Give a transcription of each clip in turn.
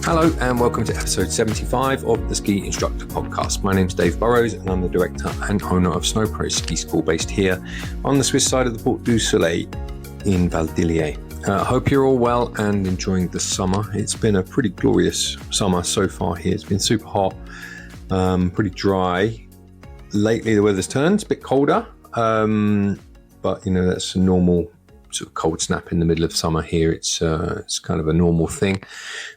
Hello and welcome to episode 75 of the Ski Instructor Podcast. My name's Dave Burrows and I'm the director and owner of SnowPros ski school based here on the Swiss side of the Porte du Soleil in Val d'Illier. I hope you're all well and enjoying the summer. It's been a pretty glorious summer so far here. It's been super hot, pretty dry. Lately the weather's turned, it's a bit colder, but you know, that's a normal sort of cold snap in the middle of summer here. It's kind of a normal thing.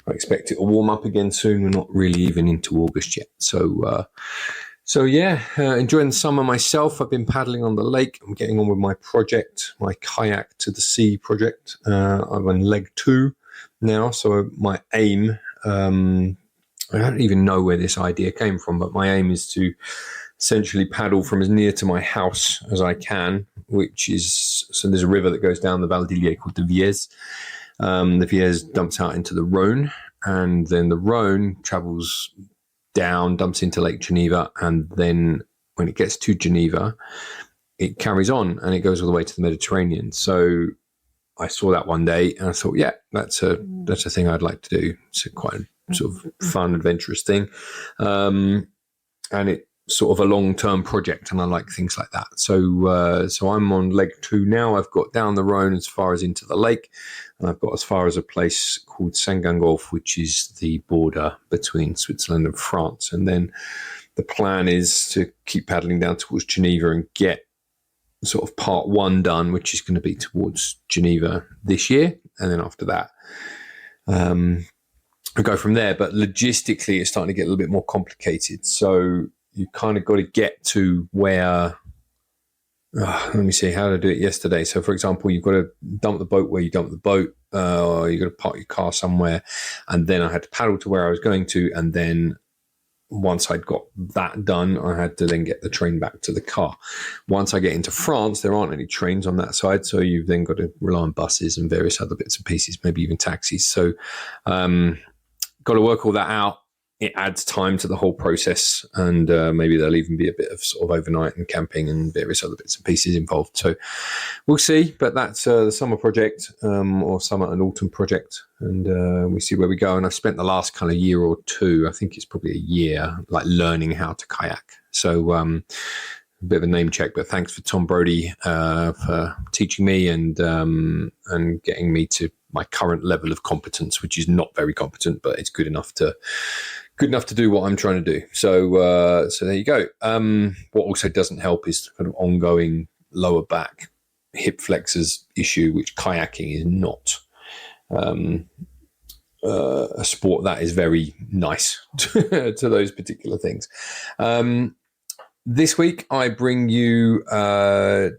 I expect it to warm up again soon. We're not really even into August yet. So enjoying the summer myself. I've been paddling on the lake. I'm getting on with my project, my kayak to the sea project. I'm on leg 2 now. So my aim, I don't even know where this idea came from, but my aim is to essentially paddle from as near to my house as I can, which is, so there's a river that goes down the Val d'Illier called the Viez. The Viez dumps out into the Rhône, and then the Rhône travels down, dumps into Lake Geneva, and then when it gets to Geneva, it carries on and it goes all the way to the Mediterranean. So I saw that one day and I thought, yeah, that's a thing I'd like to do. It's quite a sort of fun, adventurous thing. And it sort of a long-term project, and I like things like that. So I'm on leg 2 now. I've got down the Rhône as far as into the lake, and I've got as far as a place called Saint-Gingolph, which is the border between Switzerland and France. And then the plan is to keep paddling down towards Geneva and get sort of part 1 done, which is going to be towards Geneva this year. And then after that, I go from there. But logistically, it's starting to get a little bit more complicated. So you kind of got to get to where, let me see, how did I do it yesterday? So, for example, you've got to dump the boat where you dump the boat, or you've got to park your car somewhere. And then I had to paddle to where I was going to. And then once I'd got that done, I had to then get the train back to the car. Once I get into France, there aren't any trains on that side. So you've then got to rely on buses and various other bits and pieces, maybe even taxis. So got to work all that out. It adds time to the whole process, and maybe there'll even be a bit of sort of overnight and camping and various other bits and pieces involved. So we'll see, but that's the summer project, or summer and autumn project, and we see where we go. And I've spent the last kind of year or 2, I think it's probably a year, like learning how to kayak. So a bit of a name check, but thanks for Tom Brody for teaching me and getting me to my current level of competence, which is not very competent, but it's good enough to do what I'm trying to do. So there you go. What also doesn't help is kind of ongoing lower back hip flexors issue, which kayaking is not a sport that is very nice to those particular things. This week I bring you a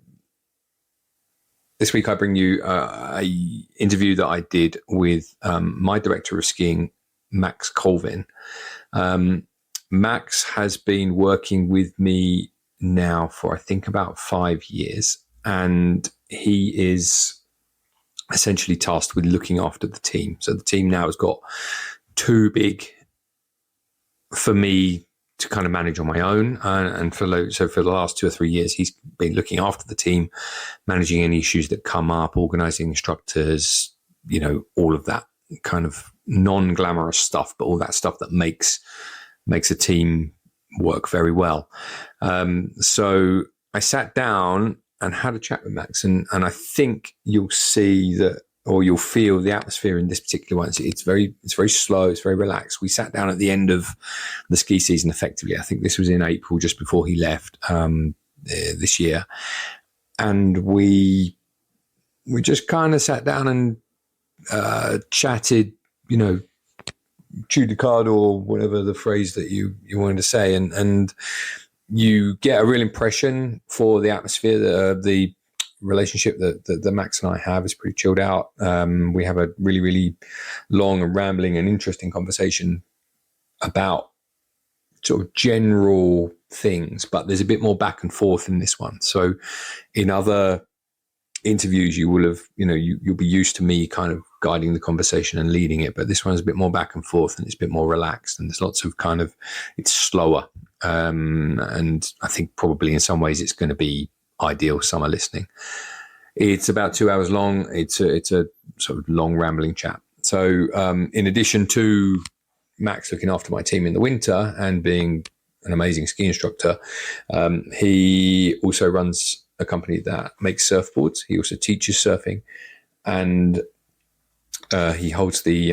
interview that I did with my director of skiing, Max Colvin. Max has been working with me now for, I think, about 5 years, and he is essentially tasked with looking after the team. So the team now has got too big for me to kind of manage on my own. And for the last 2 or 3 years, he's been looking after the team, managing any issues that come up, organizing instructors, you know, all of that kind of non-glamorous stuff, but all that stuff that makes a team work very well. So I sat down and had a chat with Max, and I think you'll see that, or you'll feel the atmosphere in this particular one. It's very slow. It's very relaxed. We sat down at the end of the ski season, effectively. I think this was in April, just before he left this year. And we just kind of sat down and chatted, you know, chewed the card, or whatever the phrase that you wanted to say. And you get a real impression for the atmosphere, the relationship that Max and I have is pretty chilled out. We have a really, really long and rambling and interesting conversation about sort of general things, but there's a bit more back and forth in this one. So in other interviews, you will have, you know, you'll be used to me kind of guiding the conversation and leading it, but this one's a bit more back and forth and it's a bit more relaxed, and there's lots of kind of, it's slower. And I think probably in some ways it's going to be ideal summer listening. It's about 2 hours long. It's a sort of long rambling chat. So in addition to Max looking after my team in the winter and being an amazing ski instructor, he also runs a company that makes surfboards. He also teaches surfing, and he holds the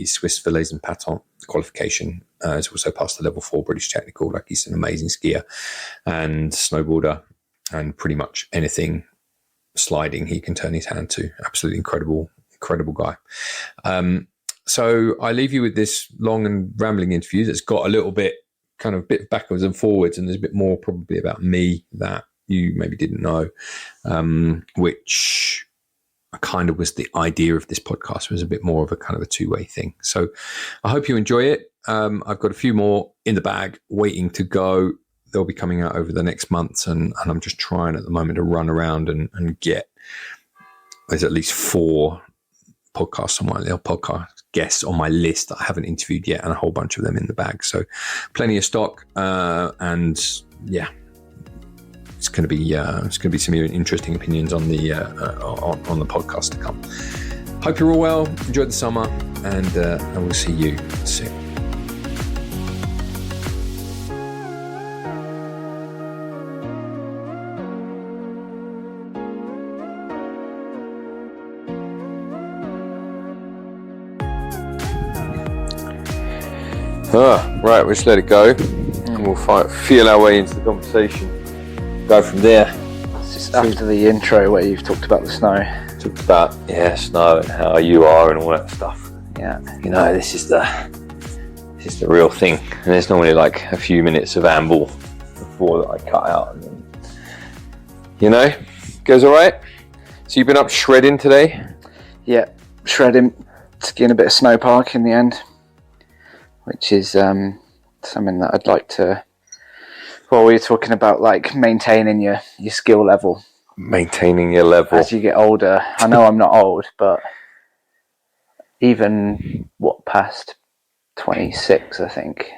Swiss Verlesen Patent qualification. He's also passed the level 4 British technical. Like, he's an amazing skier and snowboarder, and pretty much anything sliding he can turn his hand to. Absolutely incredible guy. So I leave you with this long and rambling interview that's got a little bit kind of bit backwards and forwards, and there's a bit more probably about me that you maybe didn't know, which kind of was the idea of this podcast, was a bit more of a kind of a two-way thing. So I hope you enjoy it. I've got a few more in the bag waiting to go. They'll be coming out over the next months, and I'm just trying at the moment to run around and get, there's at least 4 podcasts on my little podcast guests on my list that I haven't interviewed yet, and a whole bunch of them in the bag. So plenty of stock, and yeah, it's going to be some interesting opinions on the on the podcast to come. Hope you're all well. Enjoy the summer, and I will see you soon. Right, we'll just let it go, and we'll feel our way into the conversation. Go from there. It's just after the intro where you've talked about the snow. Talked about snow and how you are and all that stuff. Yeah, you know, this is the real thing. And there's normally like a few minutes of amble before that I cut out, and then, you know, goes all right. So you've been up shredding today? Yeah, shredding, skiing a bit of snow park in the end, which is something that I'd like to. Well, we were talking about like maintaining your skill level. Maintaining your level. As you get older. I know I'm not old, but even past 26, I think.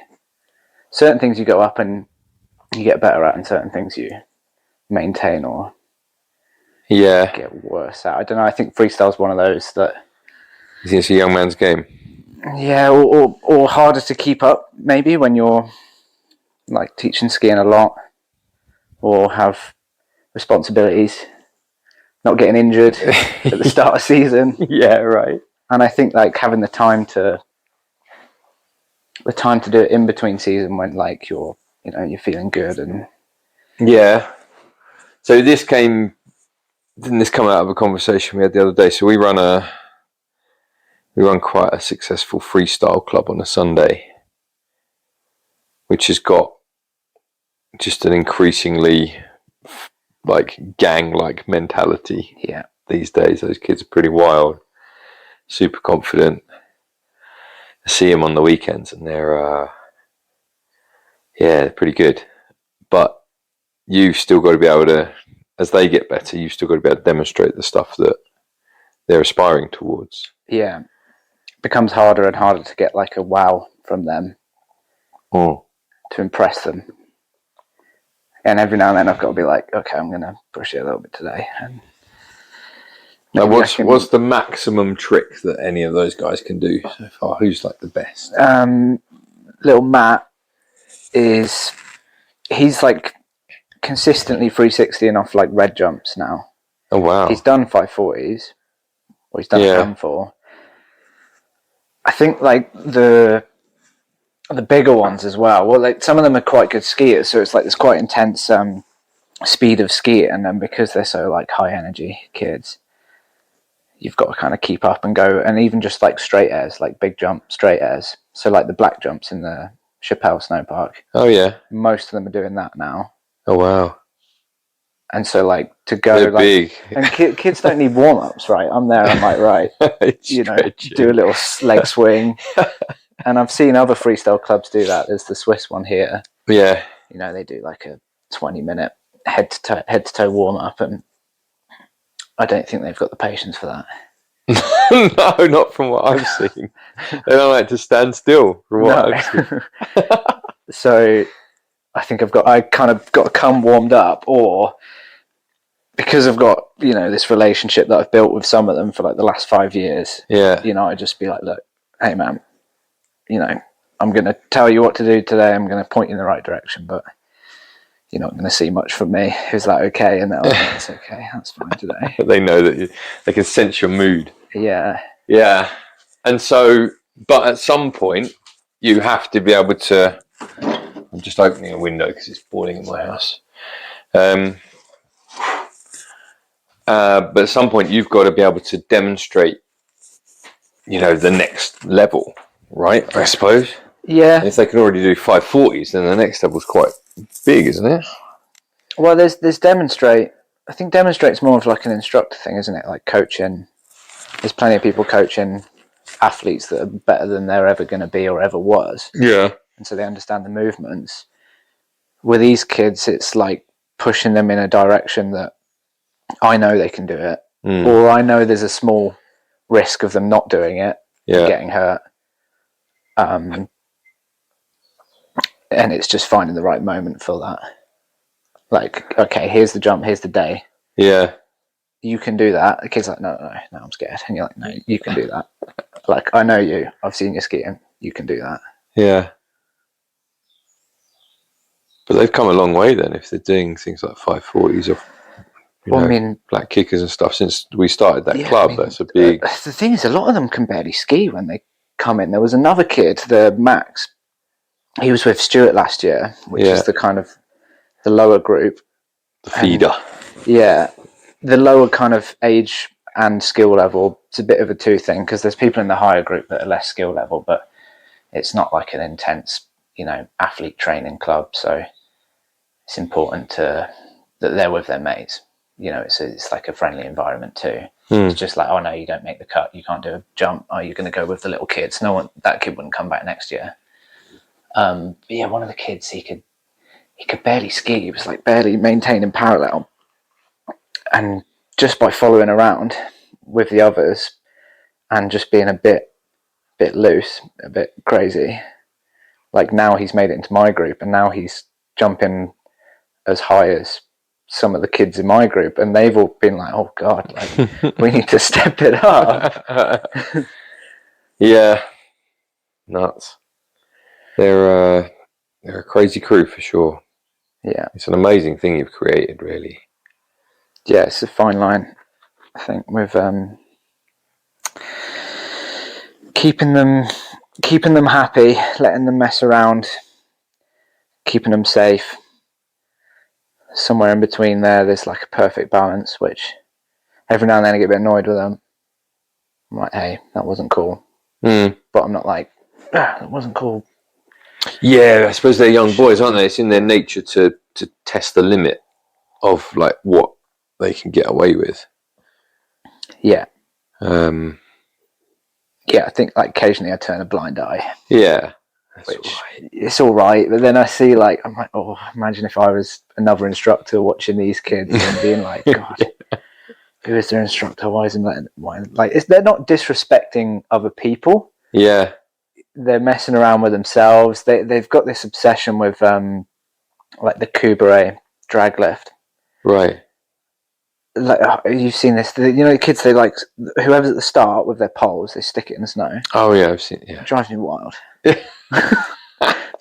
Certain things you go up and you get better at, and certain things you maintain or get worse at. I don't know, I think freestyle's one of those that... You think it's a young man's game? Yeah, or harder to keep up, maybe, when you're like teaching skiing a lot, or have responsibilities, not getting injured at the start of season. Yeah, right. And I think like having the time to do it in between season when like you're feeling good. And yeah. So didn't this come out of a conversation we had the other day? So we run quite a successful freestyle club on a Sunday, which has got just an increasingly like gang-like mentality. Yeah. These days, those kids are pretty wild, super confident. I see them on the weekends, and they're pretty good. But you've still got to be able to, as they get better, you've still got to be able to demonstrate the stuff that they're aspiring towards. Yeah. It becomes harder and harder to get like a wow from them to impress them. And every now and then I've got to be like, okay, I'm going to push it a little bit today. And now, what's the maximum trick that any of those guys can do so far? Who's like the best? Little Matt he's like consistently 360ing off like red jumps now. Oh wow! He's done 540s, or he's done a handful. I think like the bigger ones as well. Well, like some of them are quite good skiers, so it's like this quite intense speed of skiing, and then because they're so like high energy kids, you've got to kind of keep up and go. And even just like straight airs, like big jump straight airs. So like the black jumps in the Chappelle Snow Park. Oh yeah, most of them are doing that now. Oh wow! And so like to go, they're like, big. And kids don't need warm ups, right? I'm there. I'm like, right, do a little leg swing. And I've seen other freestyle clubs do that. There's the Swiss one here. Yeah. They do like a 20-minute head to toe warm up, and I don't think they've got the patience for that. No, not from what I've seen. They don't like to stand still from what I've seen. So I think I kind of got to come warmed up, or because I've got, this relationship that I've built with some of them for like the last 5 years. Yeah. I'd just be like, look, hey man, you know, I'm going to tell you what to do today. I'm going to point you in the right direction, but you're not going to see much from me. Is that okay? And they're like, that's okay. That's fine today. They know that they can sense your mood. Yeah. Yeah. And so, but at some point, you have to be able to. I'm just opening a window because it's boiling in my house. But at some point, you've got to be able to demonstrate, the next level, right? I suppose. Yeah. And if they can already do 540s, then the next level's quite big, isn't it? Well, there's demonstrate. I think demonstrate's more of like an instructor thing, isn't it? Like coaching. There's plenty of people coaching athletes that are better than they're ever going to be or ever was. Yeah. And so they understand the movements. With these kids, it's like pushing them in a direction that I know they can do it, or I know there's a small risk of them not doing it, and getting hurt. And it's just finding the right moment for that. Like, okay, here's the jump, here's the day. Yeah. You can do that. The kid's like, no, I'm scared. And you're like, no, you can do that. Like, I know you. I've seen you skiing. You can do that. Yeah. But they've come a long way then if they're doing things like 540s or black kickers and stuff since we started that club. That's a big... The thing is, a lot of them can barely ski when they come in. There was another kid, the Max. He was with Stuart last year, which is the kind of the lower group. The feeder. The lower kind of age and skill level. It's a bit of a two thing because there's people in the higher group that are less skill level, but it's not like an intense, athlete training club. So it's important that they're with their mates. It's like a friendly environment too. It's just like, oh no, you don't make the cut, you can't do a jump. Oh, you're going to go with the little kids. That kid wouldn't come back next year. But yeah, one of the kids, he could barely ski. He was like barely maintaining parallel, and just by following around with the others and just being a bit loose, a bit crazy. Like now he's made it into my group, and now he's jumping as high as some of the kids in my group, and they've all been like, oh God, like we need to step it up. Yeah. Nuts. They're a crazy crew for sure. Yeah. It's an amazing thing you've created, really. Yeah, it's a fine line, I think, with keeping them happy, letting them mess around, keeping them safe. Somewhere in between there's like a perfect balance, which every now and then I get a bit annoyed with them. I'm like, hey, that wasn't cool. But I'm not like, that wasn't cool. Yeah, I suppose they're young boys, aren't they? It's in their nature to test the limit of like what they can get away with. Yeah. Yeah, I think like occasionally I turn a blind eye. Yeah. Which it's all right, but then I see like, I'm like, oh, imagine if I was another instructor watching these kids and being like, God, who is their instructor? Why isn't that? They're not disrespecting other people. Yeah. They're messing around with themselves. They've got this obsession with like the Kuberé drag lift. Right. Like you've seen this, the kids, they like whoever's at the start with their poles, they stick it in the snow. Oh yeah, I've seen. Yeah, it drives me wild. So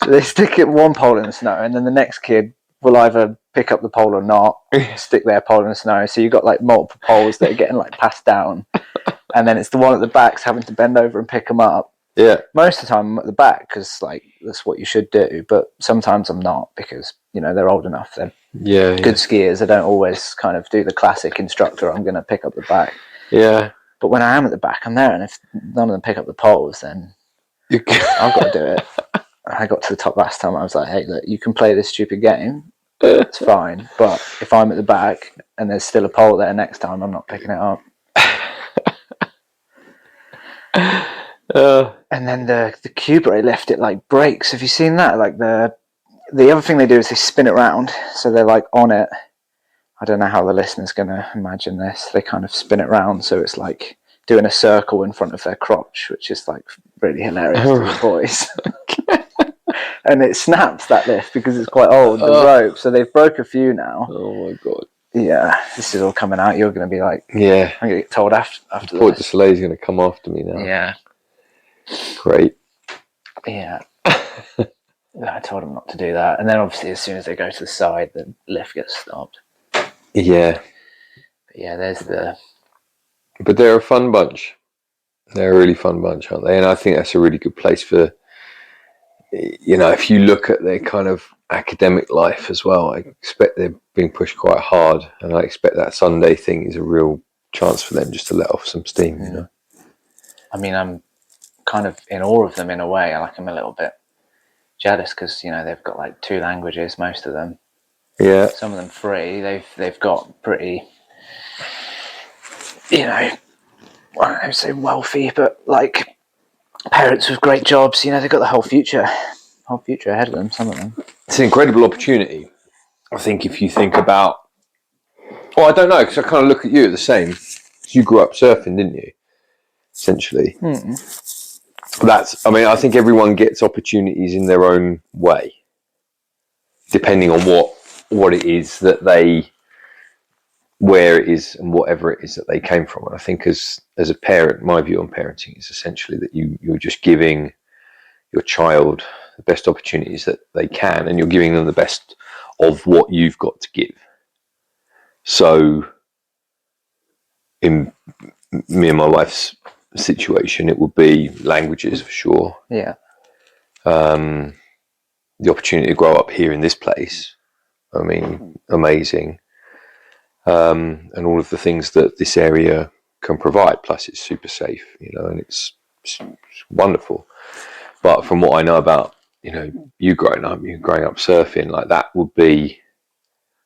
they stick it one pole in the snow, and then the next kid will either pick up the pole or not, stick their pole in the snow. So you've got like multiple poles that are getting like passed down, and then it's the one at the back's having to bend over and pick them up. Yeah. Most of the time I'm at the back because like that's what you should do, but sometimes I'm not because they're old enough. They're good skiers. They don't always kind of do the classic instructor. I'm going to pick up the back. Yeah. But when I am at the back, I'm there, and if none of them pick up the poles, then I've got to do it. I got to the top last time. I was like, hey, look, you can play this stupid game. It's fine. But if I'm at the back and there's still a pole there next time, I'm not picking it up. And then the Kuberé lift, it like breaks. Have you seen that? Like the other thing they do is they spin it around, so they're like on it. I don't know how the listener's going to imagine this. They kind of spin it around, so it's like doing a circle in front of their crotch, which is like really hilarious to the boys. And it snaps, that lift, because it's quite old, the rope. So they've broke a few now. Oh my God. Yeah, this is all coming out. You're going to be like, yeah, I'm going to get told after Port de Soleil's going to come after me now. Yeah. Great. Yeah. I told them not to do that. And then obviously as soon as they go to the side, the lift gets stopped. Yeah. But yeah, there's the... But they're a fun bunch. They're a really fun bunch, aren't they? And I think that's a really good place for, you know, if you look at their kind of academic life as well, I expect they're being pushed quite hard. And I expect that Sunday thing is a real chance for them just to let off some steam, you know? I mean, I'm kind of in awe of them in a way. Like, I'm a little bit jealous because, you know, they've got like 2 languages, most of them. Yeah. Some of them 3. They've got pretty, you know, I don't say wealthy, but like parents with great jobs. You know, they've got the whole future ahead of them. Some of them. It's an incredible opportunity. I think if you think about, well, I don't know, because I kind of look at you the same. You grew up surfing, didn't you? Essentially. That's, I mean, I think everyone gets opportunities in their own way, depending on what it is that they, where it is and whatever it is that they came from. And I think as a parent, my view on parenting is essentially that you're just giving your child the best opportunities that they can, and you're giving them the best of what you've got to give. So in me and my wife's situation, it would be languages for sure. Yeah. The opportunity to grow up here in this place, I mean, amazing. And all of the things that this area can provide, plus it's super safe, you know, and it's wonderful. But from what I know about, you know, you growing up surfing, like that would be,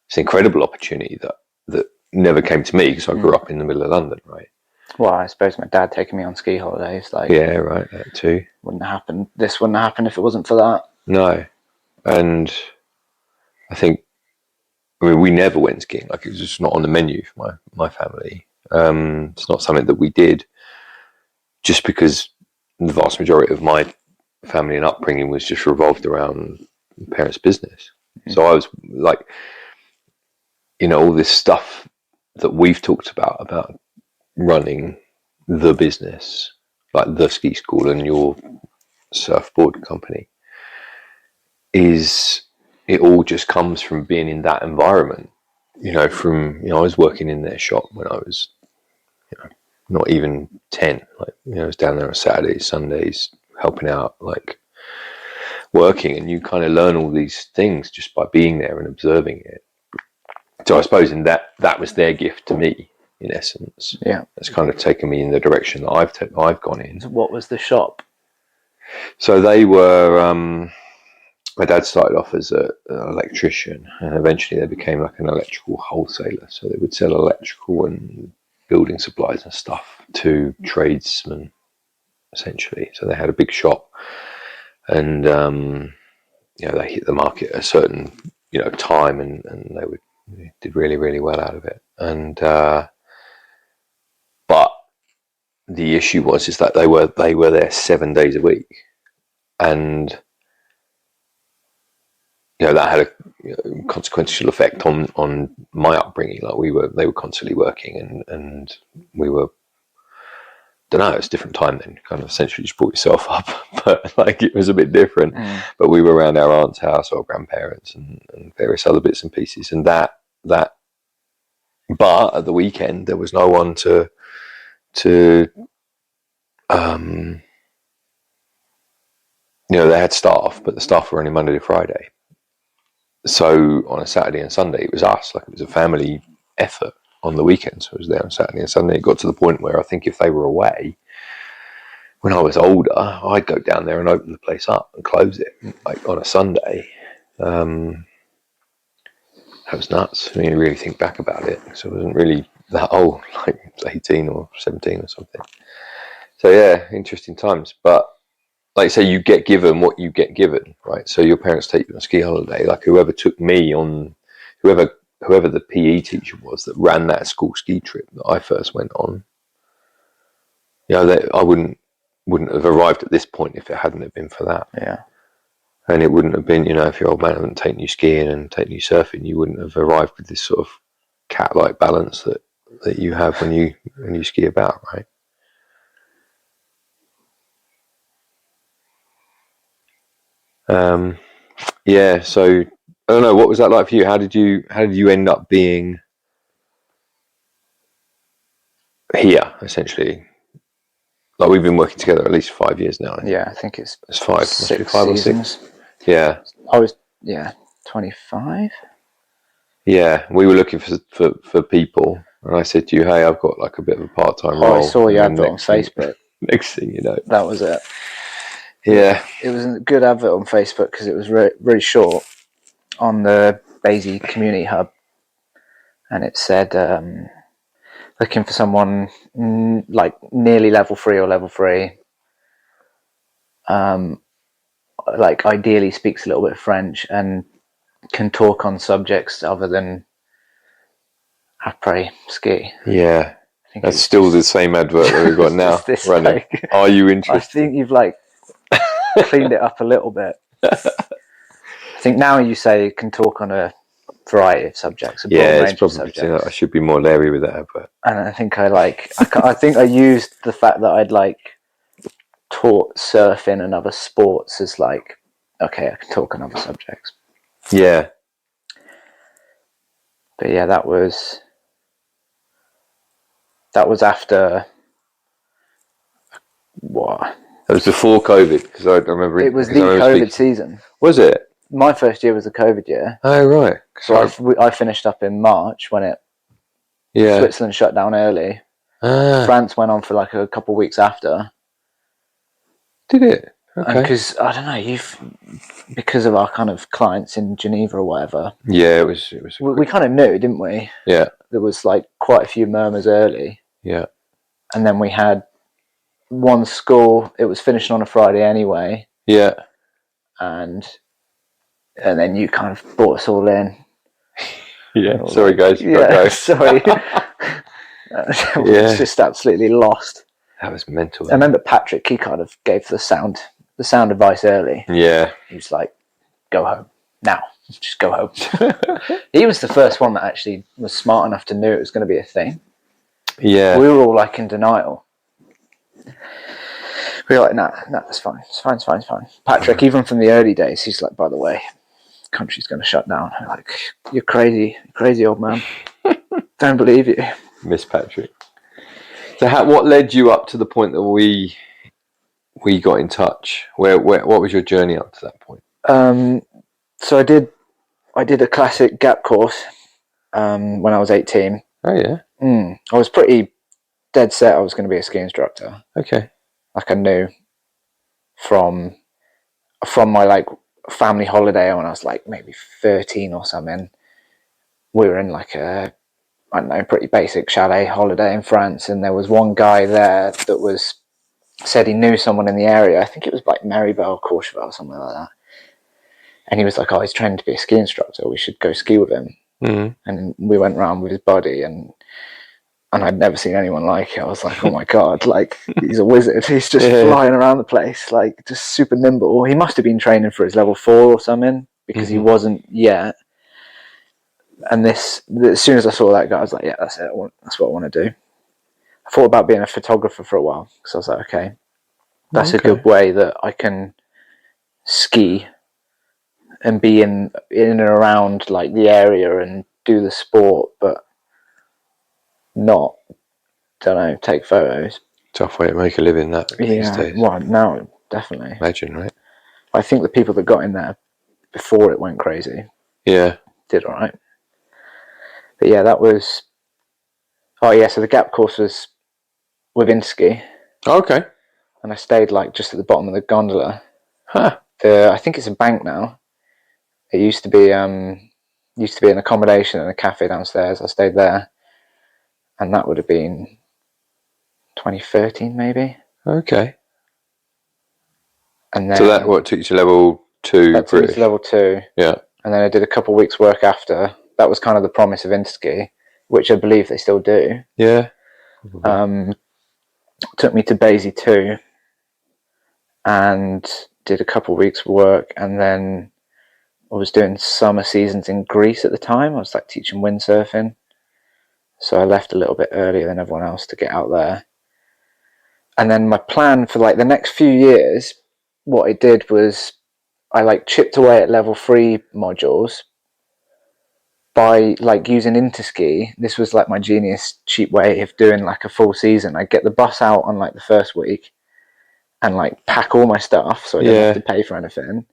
it's an incredible opportunity that never came to me because I grew up in the middle of London, right? Well, I suppose my dad taking me on ski holidays, like, yeah, right, that too. Wouldn't have happened. This wouldn't have happened if it wasn't for that. No, and I think, I mean, we never went skiing. Like, it was just not on the menu for my family. It's not something that we did, just because the vast majority of my family and upbringing was just revolved around parents' business. So I was like, you know, all this stuff that we've talked about running the business, like the ski school and your surfboard company, it all just comes from being in that environment. You know, I was working in their shop when I was, you know, not even 10. Like, you know, I was down there on Saturdays, Sundays, helping out, like working, and you kind of learn all these things just by being there and observing it. So I suppose in that was their gift to me, in essence. Yeah, it's kind of taken me in the direction that I've gone in. So what was the shop? So they were. My dad started off as an electrician, and eventually they became like an electrical wholesaler. So they would sell electrical and building supplies and stuff to tradesmen, essentially. So they had a big shop, and you know, they hit the market at a certain, you know, time, and they did really, really well out of it. And but the issue was that they were there 7 days a week, and you know, that had a consequential effect on my upbringing. Like they were constantly working, and we were, don't know, it's a different time then. Kind of essentially just brought yourself up, but like it was a bit different. But we were around our aunt's house or grandparents and various other bits and pieces, and that. But at the weekend there was no one to you know, they had staff, but the staff were only Monday to Friday. So on a Saturday and Sunday, it was us. Like, it was a family effort on the weekend. So I was there on Saturday and Sunday. It got to the point where I think if they were away, when I was older, I'd go down there and open the place up and close it, like on a Sunday. That was nuts. I mean, you really think back about it. So I wasn't really that old, like 18 or 17 or something. So yeah, interesting times. But like I say, you get given what you get given, right? So your parents take you on a ski holiday. Like, whoever took me on, whoever the PE teacher was that ran that school ski trip that I first went on, you know, I wouldn't have arrived at this point if it hadn't have been for that. Yeah. And it wouldn't have been, you know, if your old man hadn't taken you skiing and taken you surfing, you wouldn't have arrived with this sort of cat-like balance that you have when you ski about, right? Yeah, so I don't know, what was that like for you? How did you end up being here, essentially? Like, we've been working together at least 5 years now. Yeah, I think it's 5, must be 5 seasons. or 6. Yeah. I was 25. Yeah, we were looking for people, and I said to you, "Hey, I've got like a bit of a part-time role." I saw your and advert on Facebook. Next thing you know, that was it. Yeah, it was a good advert on Facebook because it was really short on the Basie Community Hub, and it said looking for someone like nearly level 3 or level 3. Like ideally speaks a little bit of French and can talk on subjects other than après ski. Yeah, that's still the same advert that we've got now running. Like, are you interested? I think you've like cleaned it up a little bit. I think now you say can talk on a variety of subjects. It's probably I should be more leery with that advert. And I think I think I used the fact that I'd like taught surfing and other sports as like, okay, I can talk on other subjects. Yeah. But yeah, that was after what? That was before COVID, because I remember it was the COVID season. Was it? My first year was the COVID year. Oh, right. So I finished up in March when Switzerland shut down early. France went on for like a couple of weeks after. Did it? Okay. Because I don't know, because of our kind of clients in Geneva or whatever. Yeah, it was. We kind of knew, didn't we? Yeah. There was like quite a few murmurs early. Yeah. And then we had one school. It was finishing on a Friday anyway. Yeah. And then you kind of brought us all in. Yeah. Sorry, guys. Sorry. We was just absolutely lost. That was mental. I remember Patrick. He kind of gave the sound advice early. Yeah. He was like, "Go home now. Just go home." He was the first one that actually was smart enough to know it was going to be a thing. Yeah. We were all like in denial. We were like, nah, it's fine. It's fine. Patrick, even from the early days, he's like, by the way, the country's going to shut down. I'm like, you're crazy old man. Don't believe you. Miss Patrick. So what led you up to the point that we got in touch? What was your journey up to that point? So I did a classic gap course when I was 18. Oh yeah. I was pretty dead set I was going to be a ski instructor. Okay. Like I knew from my like family holiday when I was like maybe 13 or something. We were in like a, I don't know, pretty basic chalet holiday in France, and there was one guy there that said he knew someone in the area. I think it was like Maribel, Courchevel, or something like that. And he was like, "Oh, he's training to be a ski instructor. We should go ski with him." Mm-hmm. And we went round with his buddy, and I'd never seen anyone like it. I was like, "Oh my god! Like he's a wizard. He's just flying around the place, like just super nimble." He must have been training for his level 4 or something because he wasn't yet. And as soon as I saw that guy, I was like, "Yeah, that's it. That's what I want to do." I thought about being a photographer for a while because I was like, "Okay, that's a good way that I can ski and be in and around like the area and do the sport, but not, don't know, take photos." Tough way to make a living that these days. Well, no, definitely. Imagine, right? I think the people that got in there before it went crazy, did all right. But yeah, that was. Oh yeah, so the gap course was with Inski. Okay. And I stayed like just at the bottom of the gondola. Huh. I think it's a bank now. It used to be an accommodation and a cafe downstairs. I stayed there, and that would have been 2013 maybe. Okay. And then so that took you to level 2? That took me to level 2. Yeah. And then I did a couple of weeks work after. That was kind of the promise of Inski, which I believe they still do. Yeah. Took me to Basie 2 and did a couple of weeks work, and then I was doing summer seasons in Greece at the time. I was like teaching windsurfing. So I left a little bit earlier than everyone else to get out there. And then my plan for like the next few years, what I did was I like chipped away at level 3 modules by like using Interski. This was like my genius cheap way of doing like a full season. I'd get the bus out on like the first week and like pack all my stuff so I didn't have to pay for anything.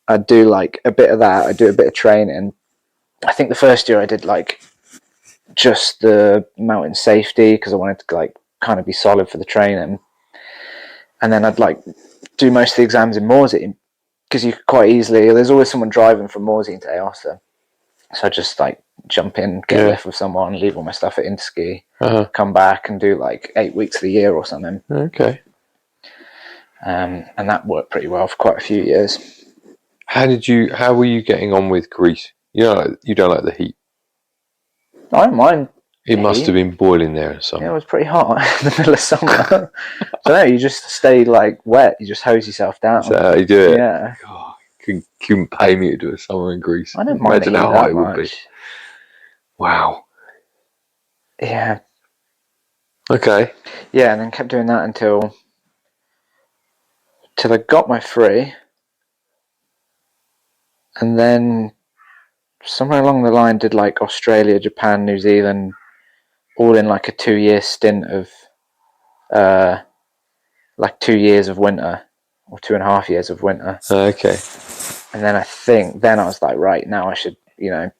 I'd do like a bit of that. I'd do a bit of training. I think the first year I did like just the mountain safety because I wanted to like kind of be solid for the training. And then I'd like do most of the exams in Morzine because you could quite easily, there's always someone driving from Morzine to Aosta. So I just like jump in, get a lift with someone, leave all my stuff at Interski, come back and do like 8 weeks of the year or something. Okay. And that worked pretty well for quite a few years. How were you getting on with Greece? You don't like the heat. I don't mind. It must have been boiling there in summer. Yeah, it was pretty hot in the middle of summer. So no, you just stayed like wet. You just hose yourself down. Is that how you do it? Yeah. God, couldn't pay me to do a summer in Greece. I don't mind. Imagine how hot it would be. Wow. Yeah. Okay. Yeah, and then kept doing that until I got my 3. And then somewhere along the line did like Australia, Japan, New Zealand, all in like a 2-year stint of like 2 years of winter or 2.5 years of winter. Okay. And then I was like, right, now I should, the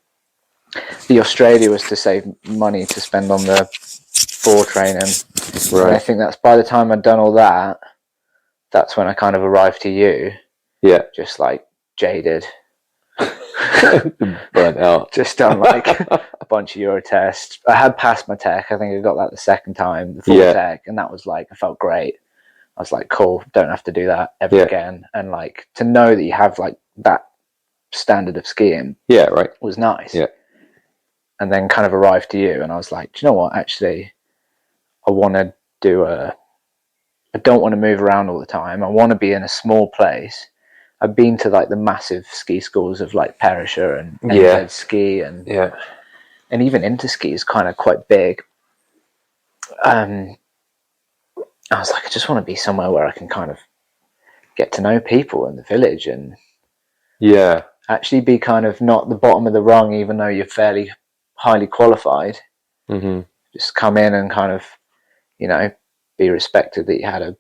Australia was to save money to spend on the 4 training. Right. And I think that's by the time I'd done all that, that's when I kind of arrived to you. Yeah. Just like jaded. Burnt out. Just done like a bunch of Euro tests. I had passed my tech. I think I got that the second time, the full tech, and that was like, I felt great. I was like, cool, don't have to do that ever again. And like to know that you have like that standard of skiing, right, was nice. Yeah. And then kind of arrived to you, and I was like, do you know what? Actually, I want to do I don't want to move around all the time. I want to be in a small place. I've been to like the massive ski schools of like Perisher and NZ Ski and even Interski is kind of quite big. I was like, I just want to be somewhere where I can kind of get to know people in the village and actually be kind of not the bottom of the rung, even though you're fairly highly qualified. Mm-hmm. Just come in and kind of, be respected that you had a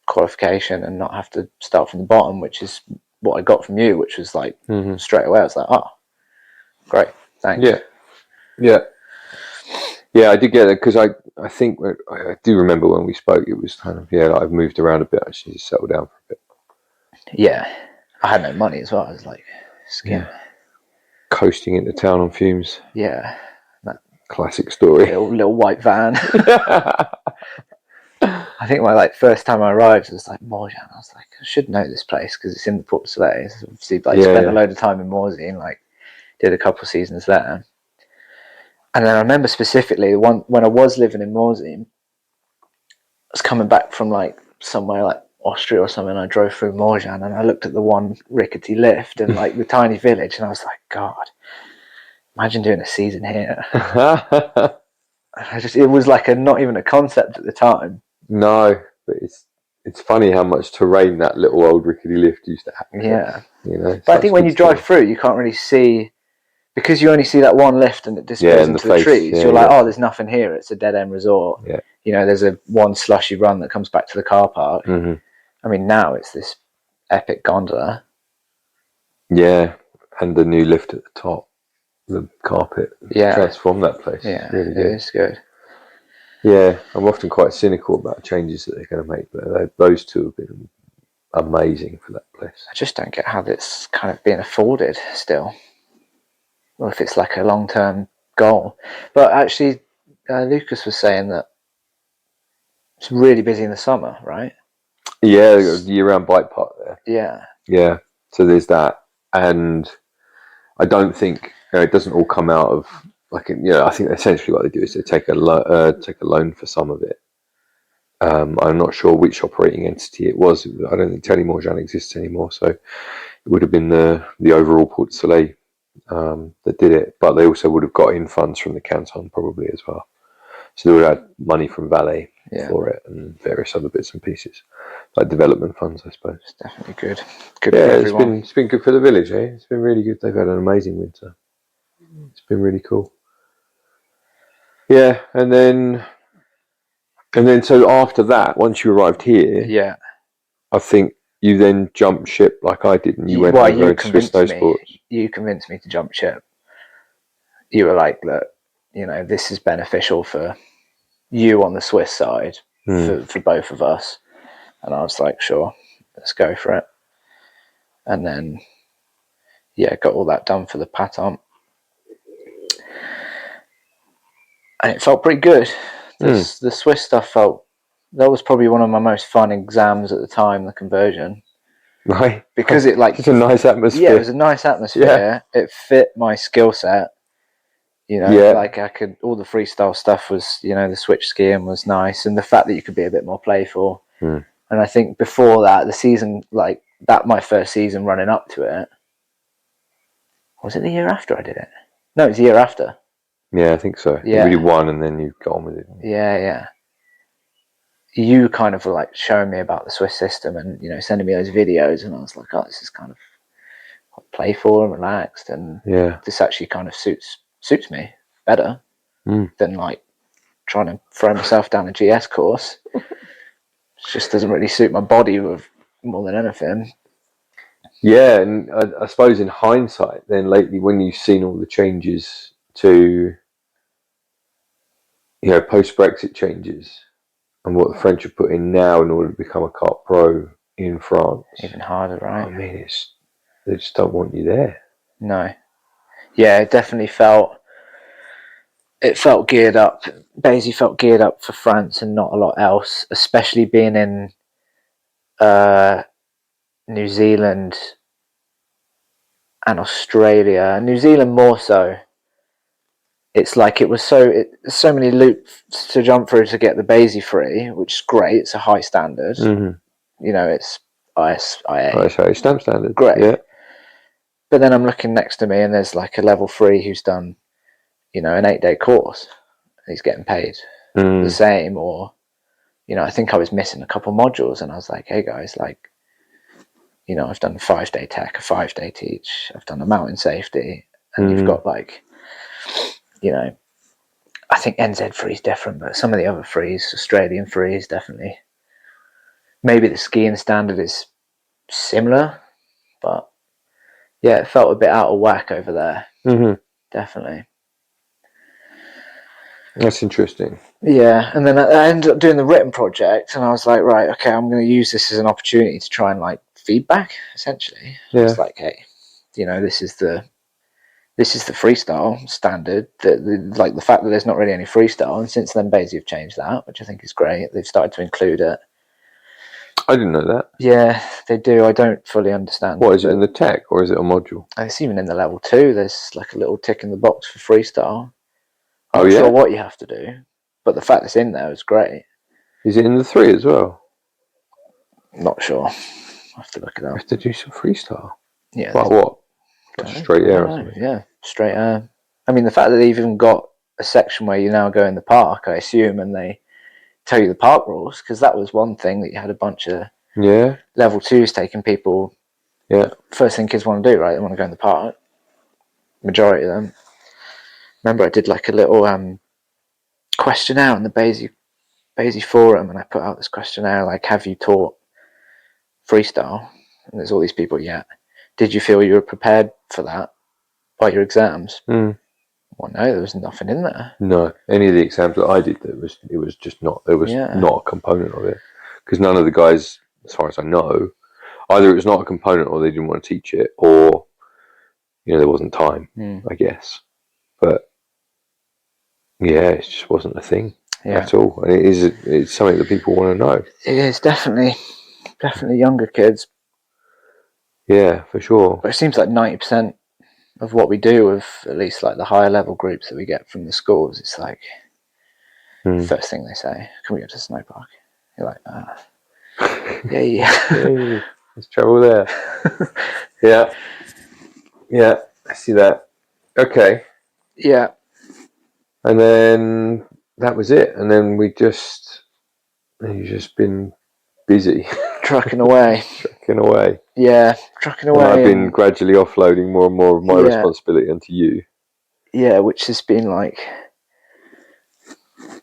qualification and not have to start from the bottom, which is what I got from you, which was like straight away I was like, oh, great, thanks. I did get it because I think I do remember when we spoke, it was kind of like I've moved around a bit, actually, just settled down for a bit. I had no money as well. I was like skiing, coasting into town on fumes. That classic story. Little white van. I think my first time I arrived, it was like Morzine. I was like, I should know this place because it's in the Port Soleil. So obviously, spent a load of time in Morzine, did a couple of seasons there. And then I remember specifically when I was living in Morzine, I was coming back from somewhere like Austria or something. I drove through Morzine and I looked at the one rickety lift and the tiny village, and I was like, God, imagine doing a season here. It was not even a concept at the time. No, but it's funny how much terrain that little old rickety lift used to have. Yeah. But I think when you drive through, you can't really see, because you only see that one lift and it disappears into the trees. You're like, oh, there's nothing here. It's a dead end resort. Yeah. There's one slushy run that comes back to the car park. Mm-hmm. I mean, now it's this epic gondola. Yeah, and the new lift at the top, the carpet, transformed that place. Yeah, really it is good. Yeah, I'm often quite cynical about changes that they're going to make, but those two have been amazing for that place. I just don't get how that's kind of being afforded still, or if it's like a long-term goal. But actually, Lucas was saying that it's really busy in the summer, right? Yeah, year-round bike park there. Yeah. So there's that, and I don't think it doesn't all come out of I think essentially what they do is they take a loan for some of it. I'm not sure which operating entity it was. I don't think Télé Morzine exists anymore, so it would have been the overall Port Soleil that did it. But they also would have got in funds from the canton probably as well. So they would have had money from Valais for it, and various other bits and pieces, like development funds, I suppose. It's definitely good. Good for everyone. It's been good for the village, eh? It's been really good. They've had an amazing winter. It's been really cool. Yeah, and then so after that, once you arrived here, I think you then jumped ship like I did, and you went over to Swiss Snowsports. You convinced me to jump ship. You were like, look, this is beneficial for you on the Swiss side, for both of us. And I was like, sure, let's go for it. And then, got all that done for the patent. And it felt pretty good. The Swiss stuff that was probably one of my most fun exams at the time, the conversion. Right. Because it's a nice atmosphere. Yeah, it was a nice atmosphere. Yeah. It fit my skill set. Like I could, all the freestyle stuff was, the switch skiing was nice. And the fact that you could be a bit more playful. And I think before that, the season, like that, my first season running up to it, was it the year after I did it? No, it was the year after. Yeah, I think so. Yeah. You really won, and then you got on with it. Yeah. You kind of were like showing me about the Swiss system and, sending me those videos, and I was like, oh, this is kind of playful and relaxed, and this actually kind of suits me better than like trying to throw myself down a GS course. It just doesn't really suit my body with more than anything. Yeah, and I suppose in hindsight, then lately, when you've seen all the changes to, post-Brexit changes, and what the French have put in now in order to become a kart pro in France, even harder, right? I mean, they just don't want you there. No. Yeah, it definitely felt geared up. Basically felt geared up for France and not a lot else, especially being in New Zealand and Australia. New Zealand more so. It's like it was so many loops to jump through to get the Basie free, which is great. It's a high standard. It's ISA stamp standard. Great. Yeah. But then I'm looking next to me, and there's like a level 3 who's done, an 8-day course. He's getting paid the same, or, I think I was missing a couple modules, and I was like, hey guys, like, I've done a 5-day tech, a 5-day teach, I've done a mountain safety, and you've got like, I think NZ free is different, but some of the other frees, Australian frees, definitely. Maybe the skiing standard is similar, but yeah, it felt a bit out of whack over there. Definitely. That's interesting. Yeah, and then I ended up doing the written project, and I was like, right, okay, I'm going to use this as an opportunity to try and like feedback, essentially. Yeah. I was like, hey, this is the freestyle standard. Like the fact that there's not really any freestyle, and since then Basie have changed that, which I think is great. They've started to include it. I didn't know that. Yeah, they do. I don't fully understand. What is it in the tech, or is it a module? It's even in the level 2. There's like a little tick in the box for freestyle. I'm not yeah. sure what you have to do, but the fact it's in there is great. Is it in the 3 as well? Not sure. I have to look it up. You have to do some freestyle. Yeah. Like what? Straight air or something? Yeah, straight air. I mean, the fact that they've even got a section where you now go in the park, I assume, and they tell you the park rules, because that was one thing that you had a bunch of level 2s taking people. Yeah. First thing kids want to do, right? They want to go in the park. Majority of them. Remember, I did like a little questionnaire on the Basie forum, and I put out this questionnaire like, have you taught freestyle? And there's all these people, Did you feel you were prepared for that by your exams? Well, no, there was nothing in there. No, any of the exams that I did, it was just not. There was not a component of it, because none of the guys, as far as I know, either it was not a component, or they didn't want to teach it, or there wasn't time. I guess, but it just wasn't a thing at all. And it's something that people want to know. It is definitely younger kids. Yeah, for sure. But it seems like 90% of what we do with at least like the higher level groups that we get from the schools, it's like first thing they say, can we go to the snow park? You're like, yeah. There's trouble there. Yeah, I see that. Okay. Yeah. And then that was it. And then we just And you've just been busy. Trucking away. Yeah, trucking away. And I've been gradually offloading more and more of my responsibility onto you. Yeah, which has been like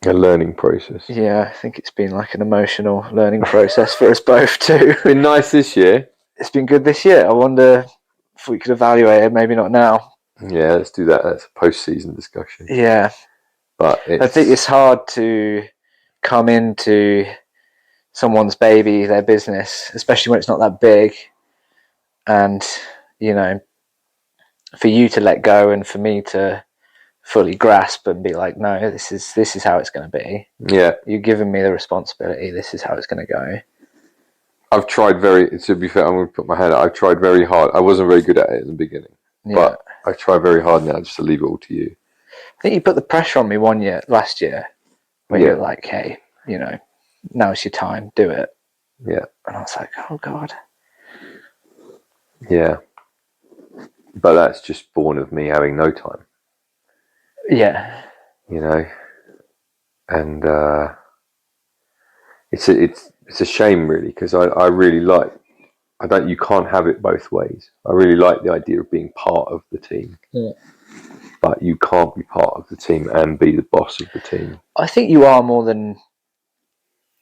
a learning process. Yeah, I think it's been like an emotional learning process for us both too. It's been nice this year. It's been good this year. I wonder if we could evaluate it, maybe not now. Yeah, let's do that. That's a post-season discussion. Yeah. But I think it's hard to come into someone's baby, their business, especially when it's not that big. And, you know, for you to let go and for me to fully grasp and be like, no, this is how it's going to be. Yeah. You're giving me the responsibility. This is how it's going to go. I've tried to be fair, I'm going to put my hand out. I've tried very hard. I wasn't very good at it in the beginning. Yeah. But I try very hard now just to leave it all to you. I think you put the pressure on me last year, where you're like, hey, you know, now's your time, do it. Yeah. And I was like, oh God. Yeah. But that's just born of me having no time. Yeah. You know, and it's a shame really, because I really like, you can't have it both ways. I really like the idea of being part of the team. Yeah. But you can't be part of the team and be the boss of the team. I think you are more than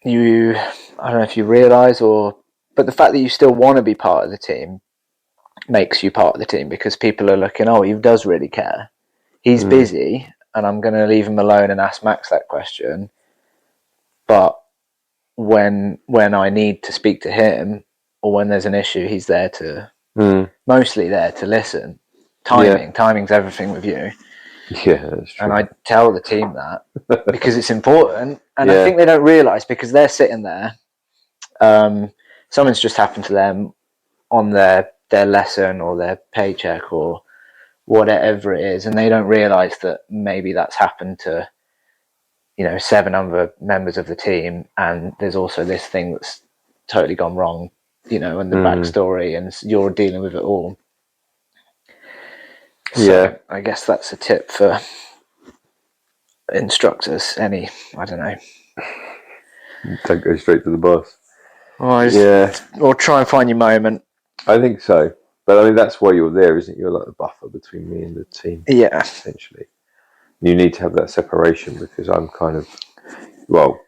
you, I don't know if you realise but the fact that you still want to be part of the team makes you part of the team, because people are looking, oh, he does really care. He's busy and I'm going to leave him alone and ask Max that question. But when I need to speak to him or when there's an issue, he's there mostly there to listen. Timing's everything with you. Yeah, that's true. And I tell the team that because it's important. And I think they don't realise, because they're sitting there. Something's just happened to them on their lesson or their paycheck or whatever it is, and they don't realise that maybe that's happened to, you know, 7 other members of the team, and there's also this thing that's totally gone wrong, you know, and the backstory, and you're dealing with it all. So I guess that's a tip for instructors. I don't know. Don't go straight to the boss. Or try and find your moment. I think so. But I mean, that's why you're there, isn't it? You're like the buffer between me and the team. Yeah. Essentially. You need to have that separation, because I'm kind of, well,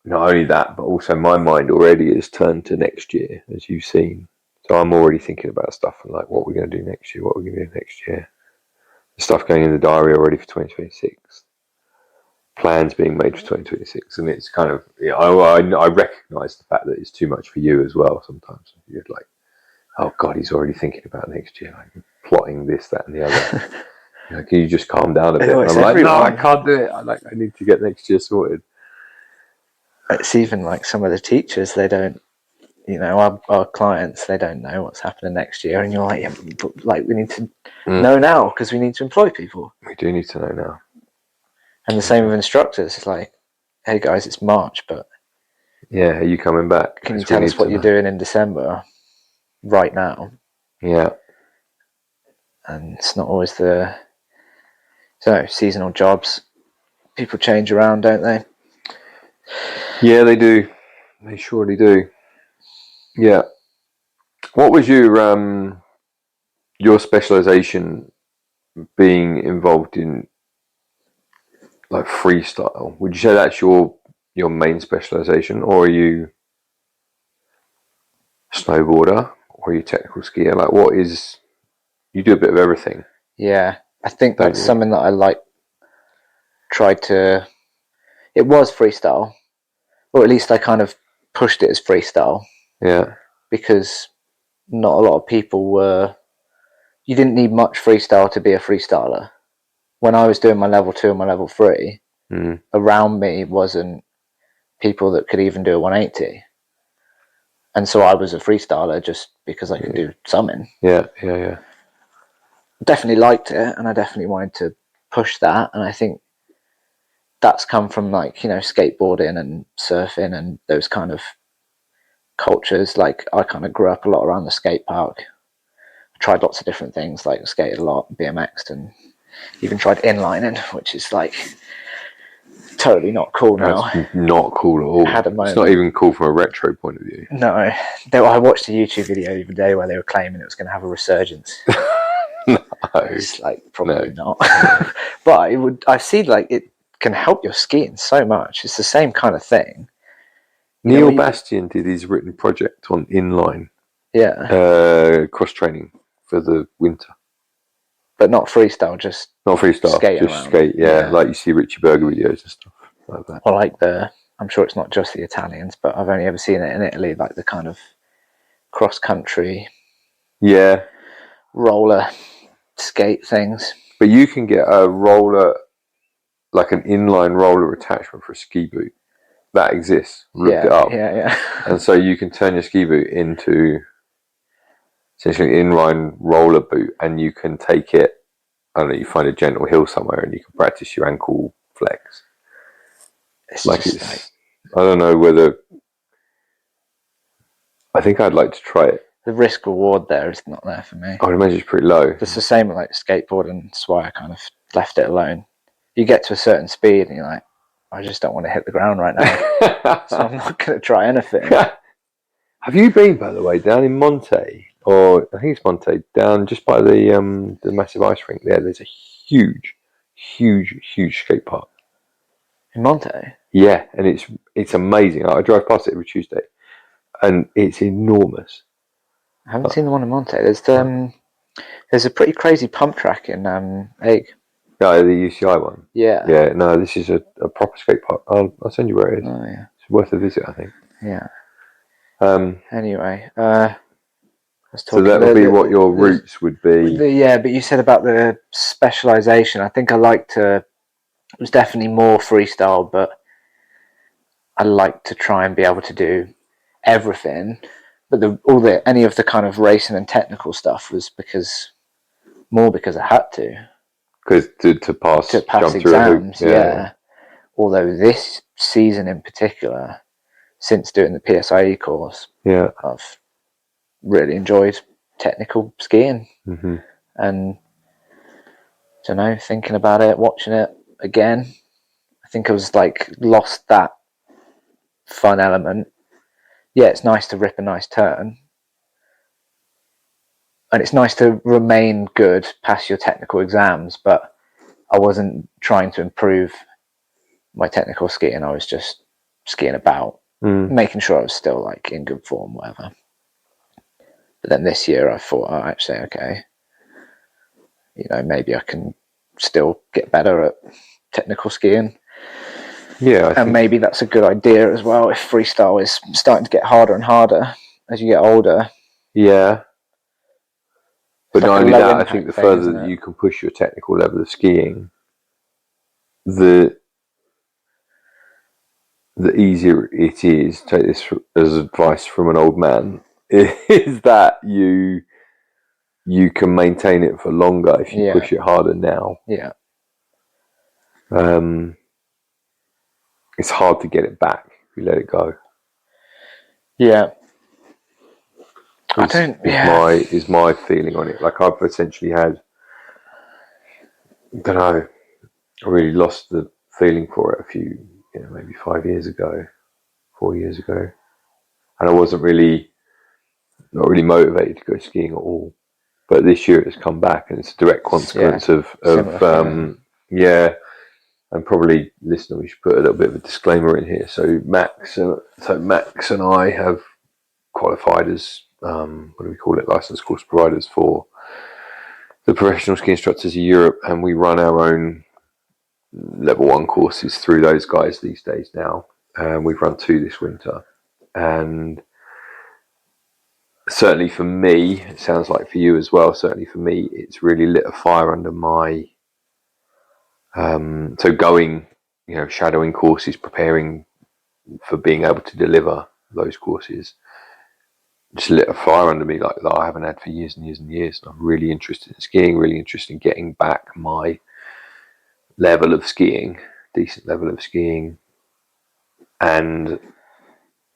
not only that, but also my mind already is turned to next year, as you've seen. So I'm already thinking about stuff and like, what we're going to do next year, The stuff going in the diary already for 2026. Plans being made for 2026. And it's kind of, I recognise the fact that it's too much for you as well sometimes. You're like, oh God, he's already thinking about next year, like plotting this, that, and the other. You know, can you just calm down a bit? And I'm like, no, I can't do it. I need to get next year sorted. It's even like some of the teachers, they don't, you know, our clients, they don't know what's happening next year, and you're like, yeah, but like we need to know now, because we need to employ people. We do need to know now. And the same with instructors. It's like, hey guys, it's March, but are you coming back? Can you tell us what you're doing in December right now? Yeah. And it's not always seasonal jobs. People change around, don't they? Yeah, they do. They surely do. Yeah. What was your specialisation being involved in, like freestyle? Would you say that's your main specialisation, or are you snowboarder, or are you technical skier? Like, what is? You do a bit of everything. Yeah, I think that's something that I tried to. It was freestyle, or at least I kind of pushed it as freestyle. Yeah. Because not a lot of people were. You didn't need much freestyle to be a freestyler. When I was doing my level 2 and my level 3, around me wasn't people that could even do a 180. And so I was a freestyler just because I could do something. Yeah. Definitely liked it, and I definitely wanted to push that. And I think that's come from, like, you know, skateboarding and surfing and those kind of cultures. Like, I kind of grew up a lot around the skate park. I tried lots of different things, like skated a lot, BMX'd, and even tried inlining, which is like totally not cool now. That's not cool at all. Had a moment. It's not even cool from a retro point of view. No, I watched a YouTube video the other day where they were claiming it was going to have a resurgence. No. It's like probably not. But I see like it can help your skiing so much. It's the same kind of thing. Neil Bastian did his written project on inline. Yeah. Cross training for the winter. But not freestyle, just not freestyle, just skate. Yeah, like you see Richie Berger videos and stuff like that. Or like I'm sure it's not just the Italians, but I've only ever seen it in Italy, like the kind of cross country, roller skate things. But you can get a roller, like an inline roller attachment for a ski boot. That exists. Looked it up. Yeah. And so you can turn your ski boot into essentially an inline roller boot, and you can take it, I don't know, you find a gentle hill somewhere and you can practice your ankle flex. I don't know whether, I think I'd like to try it. The risk reward there is not there for me. I would imagine it's pretty low. It's the same with like skateboard, and that's why I kind of left it alone. You get to a certain speed and you're like, I just don't want to hit the ground right now. So I'm not going to try anything. Have you been, by the way, down in Monte? Or I think it's Monte, down just by the massive ice rink there. There's a huge skate park. In Monte? Yeah, and it's amazing. I drive past it every Tuesday, and it's enormous. I haven't seen the one in Monte. There's a pretty crazy pump track in Egg. No, the UCI one. Yeah. Yeah, no, this is a proper skate park. I'll send you where it is. Oh, yeah. It's worth a visit, I think. Yeah. Anyway, so that would be what your roots would be. But you said about the specialisation. I think it was definitely more freestyle, but I like to try and be able to do everything. But any of the kind of racing and technical stuff was because I had to. Because to pass exams, yeah. Although this season in particular, since doing the PSIE course, I've really enjoyed technical skiing. Mm-hmm. And I don't know, thinking about it, watching it again, I think I was like lost that fun element. Yeah, it's nice to rip a nice turn, and it's nice to remain good past your technical exams, but I wasn't trying to improve my technical skiing. I was just skiing about, making sure I was still like in good form, whatever. But then this year I thought, okay, maybe I can still get better at technical skiing. Yeah, and maybe that's a good idea as well if freestyle is starting to get harder and harder as you get older. Yeah. But not only that, I think the further that you you can push your technical level of skiing, the easier it is, take this as advice from an old man, is that you can maintain it for longer if you push it harder now. Yeah. It's hard to get it back if you let it go. Yeah. Is my feeling on it. Like I've essentially had, I don't know, I really lost the feeling for it a few, maybe 4 years ago. And I wasn't not really motivated to go skiing at all. But this year it's come back, and it's a direct consequence of and probably, listener, we should put a little bit of a disclaimer in here. So Max and I have qualified as licensed course providers for the Professional Ski Instructors of Europe, and we run our own level 1 courses through those guys these days now. We've run 2 this winter, and certainly for me, it sounds like for you as well, certainly for me, it's really lit a fire under my so going, shadowing courses, preparing for being able to deliver those courses, just lit a fire under me like that I haven't had for years and years and years. And I'm really interested in skiing, really interested in getting back my level of skiing, decent level of skiing, and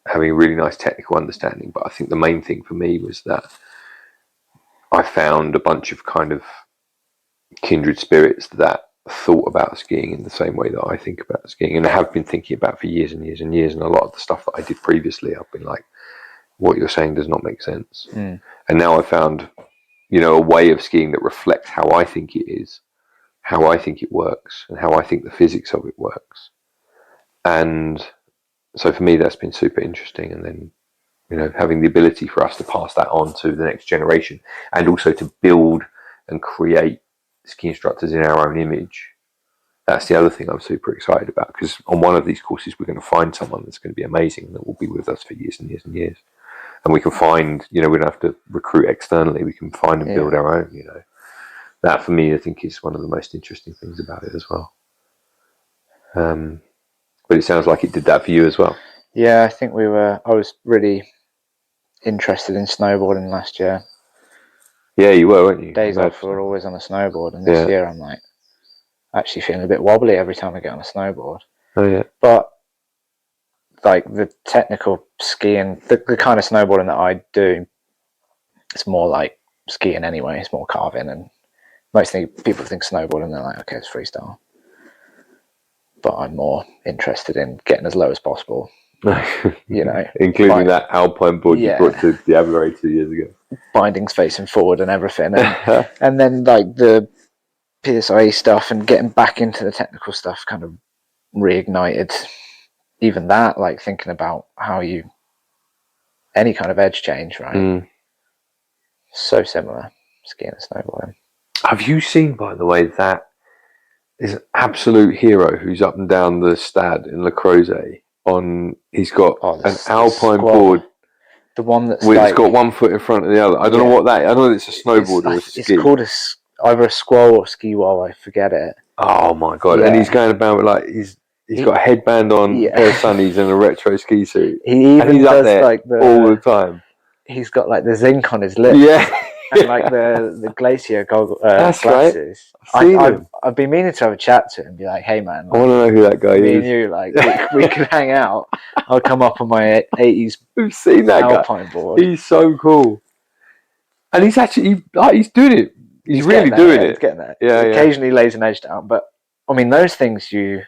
having a really nice technical understanding. But I think the main thing for me was that I found a bunch of kind of kindred spirits that thought about skiing in the same way that I think about skiing, and I have been thinking about for years and years and years. And a lot of the stuff that I did previously, I've been like, what you're saying does not make sense. And now I found, a way of skiing that reflects how I think it is, how I think it works, and how I think the physics of it works. And so for me, that's been super interesting. And then, having the ability for us to pass that on to the next generation, and also to build and create ski instructors in our own image. That's the other thing I'm super excited about, because on one of these courses, we're going to find someone that's going to be amazing, that will be with us for years and years and years. And we can find, we don't have to recruit externally. We can find and build our own, That for me, I think is one of the most interesting things about it as well. But it sounds like it did that for you as well. Yeah, I think I was really interested in snowboarding last year. Yeah, you were, weren't you? Days off were always on a snowboard, and this year I'm like actually feeling a bit wobbly every time I get on a snowboard. Oh yeah. But like the technical skiing, the kind of snowboarding that I do, it's more like skiing anyway. It's more carving, and mostly people think snowboarding, they're like, okay, it's freestyle. But I'm more interested in getting as low as possible. Including that alpine board you brought to the Aberray 2 years ago. Bindings facing forward and everything. And then like the PSIE stuff and getting back into the technical stuff kind of reignited even that, like thinking about how any kind of edge change, right? So similar, skiing and snowboarding. Have you seen, by the way, that is an absolute hero who's up and down the Stad in Le Creuset? He's got an alpine board, the one that's it's got one foot in front of the other. I don't know what that is. I don't know if it's a snowboard or a ski. It's called either a squall or ski wall. I forget it. Oh my god! And he's going about with like he's got a headband on, pair of sunnies, and a retro ski suit. He's up there like all the time. He's got like the zinc on his lips. Yeah. And like the glacier That's glasses. Right. I've been meaning to have a chat to him and be like, hey man, I want to know who that guy is. Me and you, like we could hang out. I'll come up on my 80s We've seen that alpine board. He's so cool. And he's actually he's doing it. He's really doing it. He's getting there. Yeah, occasionally lays an edge down, but I mean those things you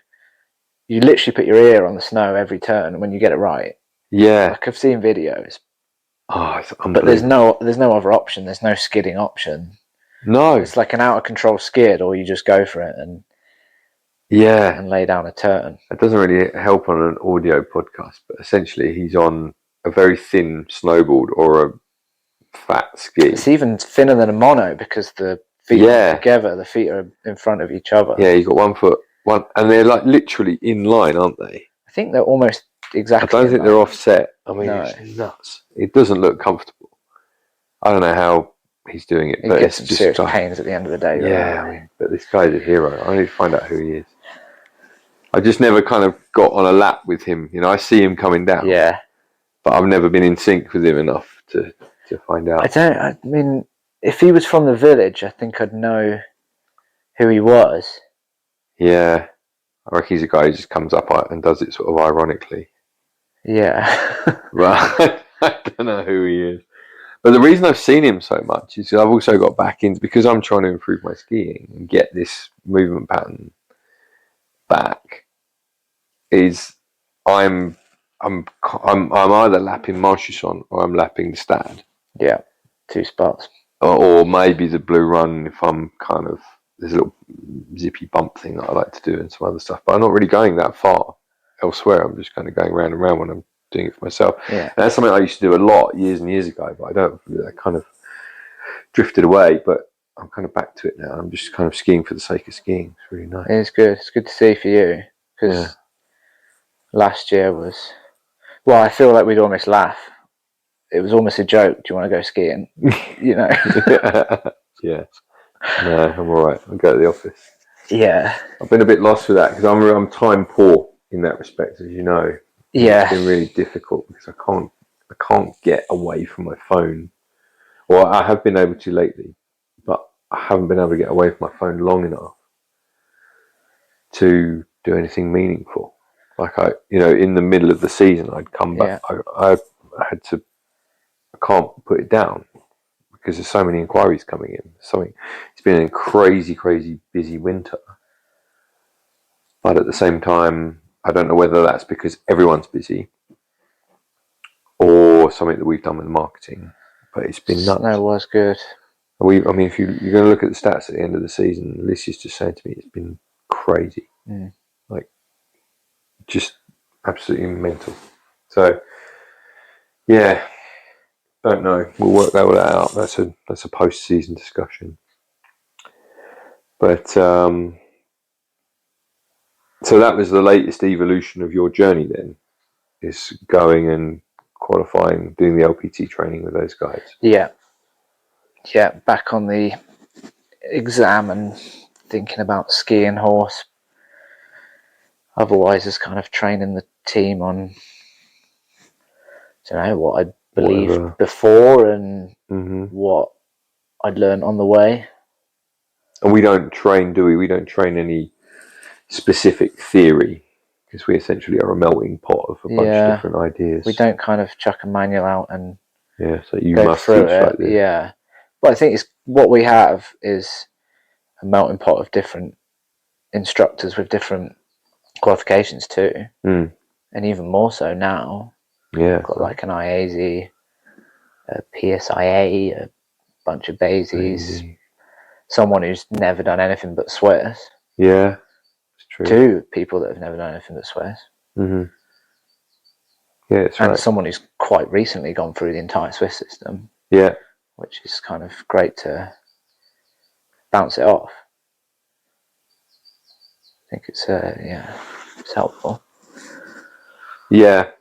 literally put your ear on the snow every turn, and when you get it right. Yeah. Like I've seen videos. Oh, it's unbelievable. But there's no other option. There's no skidding option. No. It's like an out of control skid, or you just go for it and lay down a turn. It doesn't really help on an audio podcast, but essentially he's on a very thin snowboard or a fat ski. It's even thinner than a mono because the feet are together. The feet are in front of each other. Yeah, you've got one foot, and they're like literally in line, aren't they? I think they're almost exactly. I don't think they're offset. I mean, it's nuts. It doesn't look comfortable. I don't know how he's doing it, but gets some serious pains at the end of the day. Yeah, I mean, but this guy's a hero. I need to find out who he is. I just never kind of got on a lap with him. I see him coming down. Yeah, but I've never been in sync with him enough to find out. I mean, if he was from the village, I think I'd know who he was. Yeah, I reckon he's a guy who just comes up and does it sort of ironically. Yeah. Right. I don't know who he is. But the reason I've seen him so much is I've also got back into, because I'm trying to improve my skiing and get this movement pattern back, is I'm either lapping Marchusson or I'm lapping the Stad. Yeah, 2 spots. Or maybe the Blue Run if I'm kind of, there's a little zippy bump thing that I like to do and some other stuff. But I'm not really going that far elsewhere. I'm just kind of going round and round when I'm doing it for myself. Yeah. And that's something I used to do a lot years and years ago, but I kind of drifted away, but I'm kind of back to it now. I'm just kind of skiing for the sake of skiing. It's really nice. It's good. It's good to see for you, because last year was, well, I feel like we'd almost laugh. It was almost a joke. Do you want to go skiing? Yeah. No, I'm all right. I'll go to the office. Yeah. I've been a bit lost with that because I'm time poor in that respect, as you know. Yeah. It's been really difficult because I can't get away from my phone. Well, I have been able to lately, but I haven't been able to get away from my phone long enough to do anything meaningful. Like in the middle of the season, I'd come back. I can't put it down because there's so many inquiries coming in. It's been a crazy, crazy busy winter. But at the same time, I don't know whether that's because everyone's busy or something that we've done with marketing. But it's been nuts. Snow was good. I mean, if you're going to look at the stats at the end of the season, Alicia's just saying to me, it's been crazy. Like, just absolutely mental. So, yeah, don't know. We'll work that all out. That's a post-season discussion. But so that was the latest evolution of your journey. Then is going and qualifying, doing the LPT training with those guys. Yeah, back on the exam and thinking about ski and horse. Otherwise, it's kind of training the team on, I don't know, what I believed before and what I'd learned on the way. And we don't train, do we? We don't train any specific theory because we essentially are a melting pot of a bunch of different ideas. We don't kind of chuck a manual out and so you must teach like this. Yeah, but I think it's what we have is a melting pot of different instructors with different qualifications too, and even more so now. Yeah, got like an IAZ, a PSIA, a bunch of Bazies, someone who's never done anything but Swiss. Yeah, it's true. 2 people that have never done anything but Swiss. Yeah, it's and right. someone who's quite recently gone through the entire Swiss system. Yeah, which is kind of great to bounce it off. I think it's it's helpful. Yeah,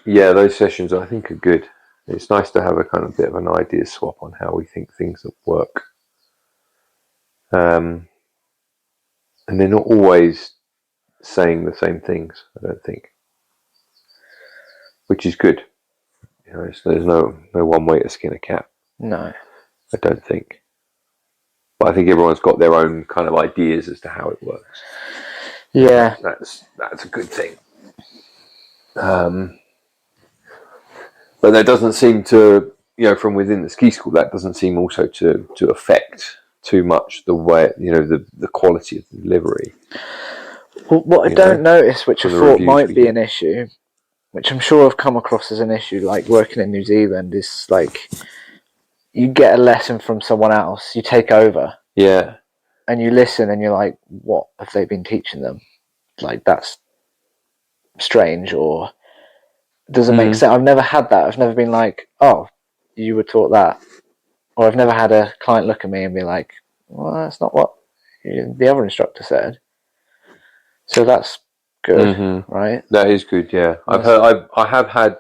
those sessions I think are good. It's nice to have a kind of bit of an idea swap on how we think things work. And they're not always saying the same things, I don't think, which is good. You know, there's no one way to skin a cat. No, I don't think. But I think everyone's got their own kind of ideas as to how it works. Yeah, that's a good thing. But that doesn't seem to, from within the ski school, that doesn't seem also to affect too much the way, the quality of the delivery. Well, what I don't notice, which I thought might be an issue, which I'm sure I've come across as an issue, like working in New Zealand, is like you get a lesson from someone else, you take over, and you listen, and you're like, what have they been teaching them? Like, that's strange, or doesn't make sense. I've never had that. I've never been like, oh, you were taught that, or I've never had a client look at me and be like, well, that's not what the other instructor said. So that's good, right? That is good. Yeah, I have had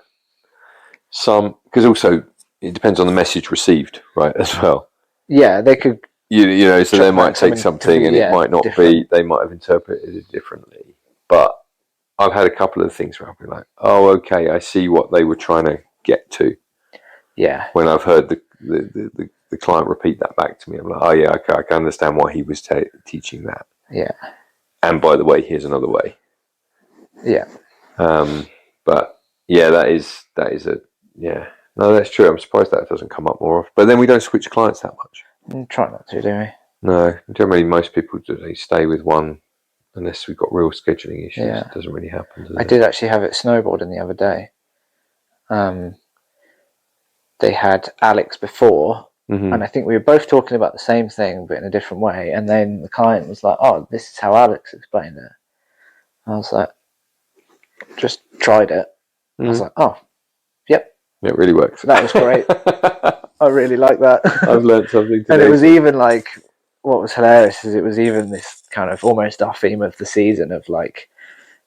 some, because also it depends on the message received, right, as well. Yeah, they could. So they might take something and it might not be. They might have interpreted it differently. But I've had a couple of things where I've been like, oh, okay, I see what they were trying to get to. Yeah. When I've heard the client repeat that back to me, I'm like, oh yeah, okay, I can understand why he was teaching that. Yeah. And by the way, here's another way. Yeah. But yeah, that is no, that's true. I'm surprised that doesn't come up more often. But then we don't switch clients that much. Try not to, do we? No, generally most people they stay with one unless we've got real scheduling issues. Yeah. It doesn't really happen. I did actually have it snowboarding the other day. They had Alex before, and I think we were both talking about the same thing but in a different way, and then the client was like, oh, this is how Alex explained it. I was like, just tried it. I was like, oh, yep. It really works. That was great. I really like that. I've learned something today. And it was even like, what was hilarious is it was even this kind of almost our theme of the season of like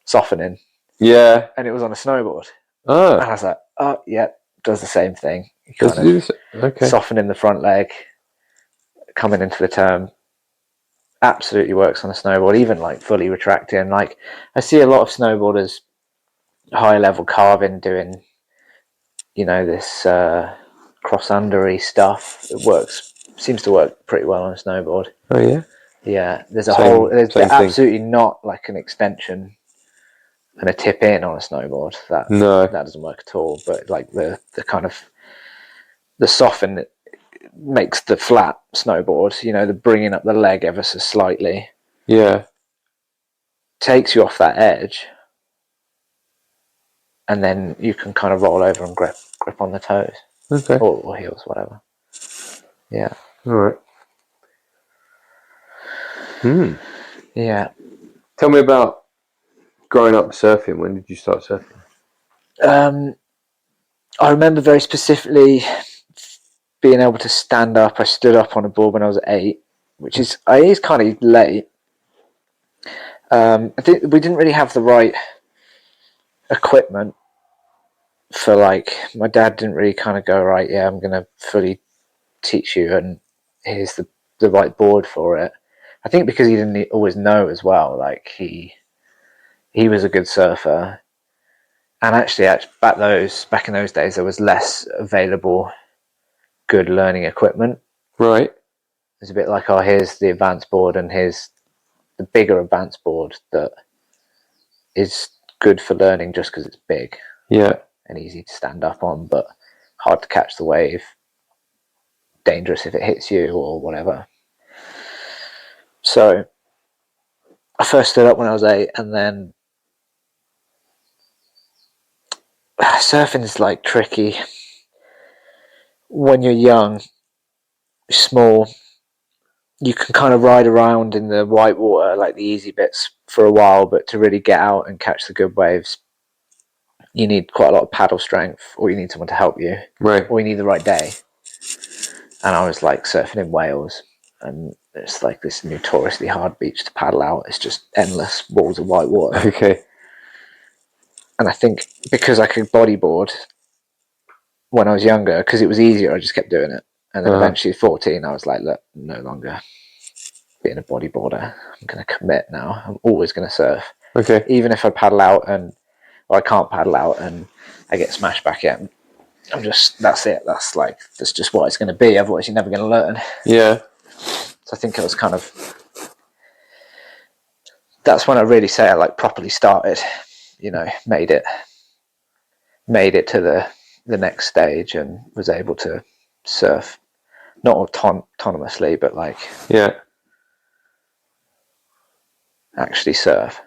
softening. Yeah. And it was on a snowboard. Oh. And I was like, oh, yeah, does the same thing. Okay. Softening the front leg, coming into the turn. Absolutely works on a snowboard, even like fully retracting. Like, I see a lot of snowboarders, high level carving, doing, this cross-undery stuff. It seems to work pretty well on a snowboard. Oh, yeah? Yeah, there's there's absolutely not like an extension and a tip in on a snowboard. That doesn't work at all. But like the kind of the soften that makes the flat snowboard, the bringing up the leg ever so slightly. Yeah. takes you off that edge, and then you can kind of roll over and grip on the toes. Okay. Or heels, whatever. Yeah. All right. Yeah. Tell me about growing up surfing. When did you start surfing? I remember very specifically being able to stand up. I stood up on a board when I was 8, which is kind of late. I think we didn't really have the right equipment for, like, my dad didn't really kind of go, right, yeah, I'm going to fully teach you, and here's the right board for it. I think because he didn't always know as well, like he was a good surfer, and actually back in those days there was less available good learning equipment. Right. It's a bit like, oh, here's the advanced board, and here's the bigger advanced board that is good for learning just because it's big, and easy to stand up on, but hard to catch the wave, dangerous if it hits you or whatever. So I first stood up when I was 8, and then surfing is like tricky when you're young, small. You can kind of ride around in the white water, like the easy bits, for a while, but to really get out and catch the good waves, you need quite a lot of paddle strength, or you need someone to help you, right? Or you need the right day. And I was like surfing in Wales, and it's like this notoriously hard beach to paddle out. It's just endless walls of white water. Okay. And I think because I could bodyboard when I was younger, because it was easier, I just kept doing it. And then eventually 14, I was like, look, no longer being a bodyboarder. I'm going to commit now. I'm always going to surf. Okay. Even if I paddle out or I can't paddle out and I get smashed back in, that's it. That's just what it's going to be. Otherwise, you're never going to learn. Yeah. So I think it was kind of, that's when I really say I like properly started, made it to the next stage and was able to surf, not autonomously, but like, actually surf.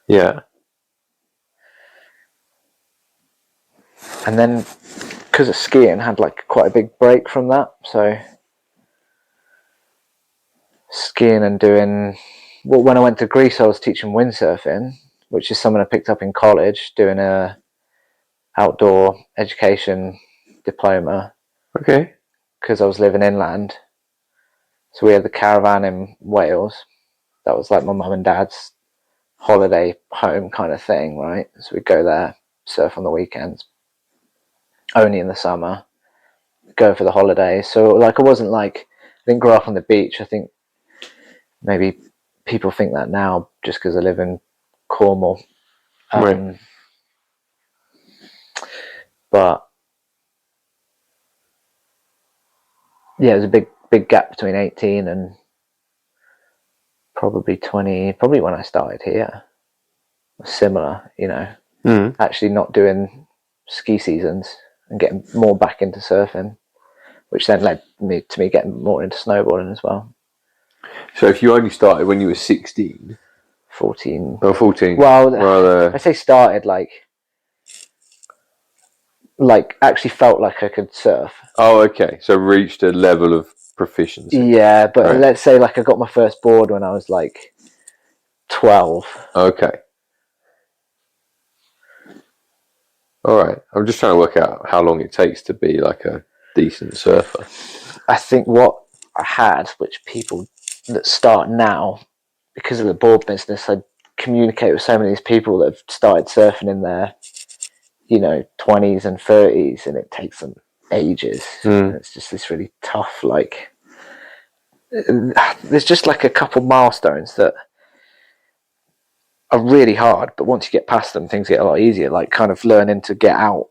Yeah. And then because of skiing, had like quite a big break from that. So skiing and doing, well, when I went to Greece, I was teaching windsurfing, which is something I picked up in college, doing a outdoor education diploma. Okay. Because I was living inland. So we had the caravan in Wales. That was like my mum and dad's holiday home kind of thing, right? So we'd go there, surf on the weekends, only in the summer, go for the holidays. So like, I didn't grow up on the beach. I think maybe people think that now just because I live in Cornwall. Right. But yeah, there's a big gap between 18 and probably 20, probably when I started here. Similar, actually not doing ski seasons and getting more back into surfing, which then led to me getting more into snowboarding as well. So if you only started when you were 16? 14. Oh, 14. Well, I say started like actually felt like I could surf. Oh, okay. So reached a level of proficiency. Yeah, but let's say like I got my first board when I was like 12. Okay. All right. I'm just trying to work out how long it takes to be like a decent surfer. I think what I had, which people that start now, because of the board business, I communicate with so many of these people that have started surfing in their 20s and 30s, and it takes them ages. And it's just this really tough, like, there's just like a couple milestones that are really hard, but once you get past them, things get a lot easier. Like kind of learning to get out,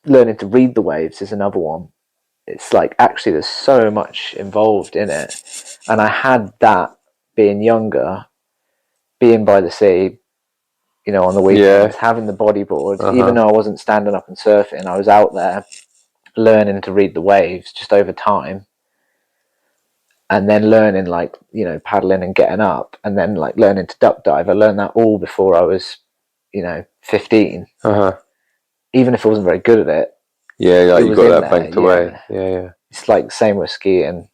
learning to read the waves is another one. It's like, actually there's so much involved in it, and I had that being younger, being by the sea, on the weekends, having the bodyboard, even though I wasn't standing up and surfing, I was out there learning to read the waves just over time. and then learning like, you know, paddling and getting up, and then like learning to duck dive. I learned that all before I was, you know, 15. Even if I wasn't very good at it. Yeah, like you got that banked away. Yeah. It's like the same with skiing.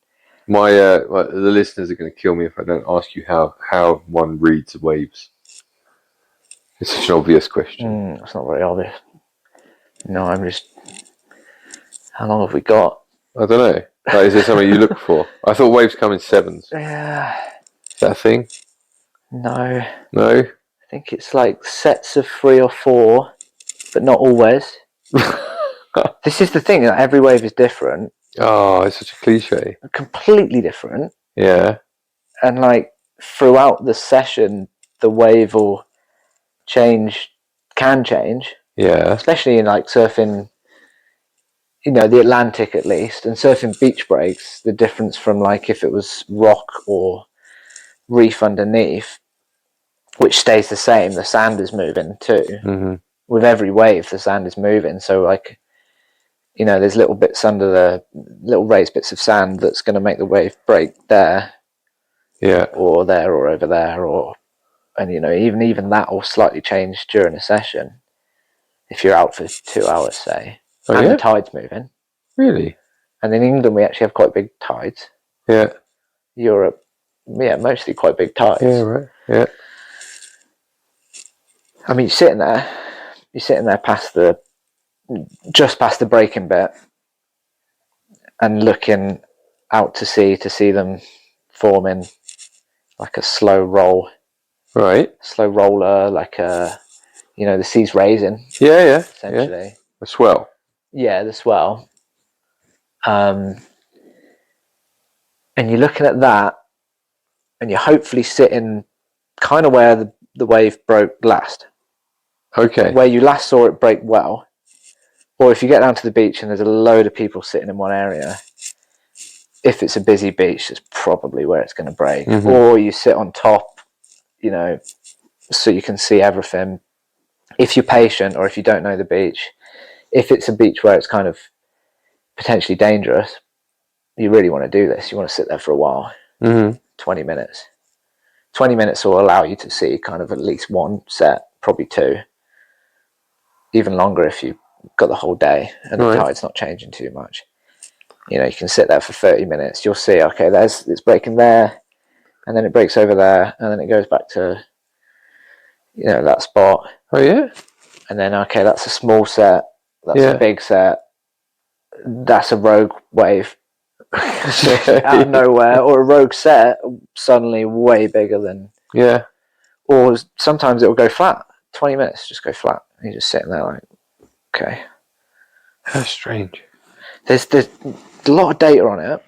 The listeners are going to kill me if I don't ask you how one reads waves. It's such an obvious question. It's not very obvious. No, I'm just... How long have we got? I don't know. Like, is there something you look for? I thought waves come in 7s. Yeah. Is that a thing? No. No? I think it's like sets of 3 or 4, but not always. This is the thing, that every wave is different. Oh, it's such a cliche. Completely different. Yeah. And like throughout the session, the wave will can change. Yeah. Especially in like surfing, you know, the Atlantic at least, and surfing beach breaks, the difference from like if it was rock or reef underneath, which stays the same, the sand is moving too. Mm-hmm. With every wave, the sand is moving. So like, you know, there's little bits under the little raised bits of sand that's going to make the wave break there. Yeah. Or there or over there, and you know, even that will slightly change during a session if you're out for 2 hours, say. The tide's moving. Really? And in England we actually have quite big tides. Yeah. Europe, mostly quite big tides. Yeah, right. Yeah. I mean, you're sitting there just past the breaking bit and looking out to sea to see them forming like a slow roll. Right. Slow roller, like you know, the sea's raising. Yeah. Essentially. Yeah. A swell. Yeah, the swell. And you're looking at that, and you're hopefully sitting kind of where the wave broke last. Okay. Where you last saw it break well. Or if you get down to the beach and there's a load of people sitting in one area, if it's a busy beach, that's probably where it's going to break. Mm-hmm. Or you sit on top, you know, so you can see everything. If you're patient, or if you don't know the beach, if it's a beach where it's kind of potentially dangerous, you really want to do this. You want to sit there for a while. Mm-hmm. 20 minutes. 20 minutes will allow you to see kind of at least one set, probably 2. Even longer if you've got the whole day and the tide's not changing too much. You know, you can sit there for 30 minutes. You'll see, okay, it's breaking there, and then it breaks over there, and then it goes back to, you know, that spot. Oh, yeah? And then, okay, that's a small set. That's a big set. That's a rogue wave out of nowhere. Or a rogue set, suddenly way bigger than... Yeah. Or sometimes it will go flat. 20 minutes, just go flat. You're just sitting there like, okay. That's strange. There's a lot of data on it.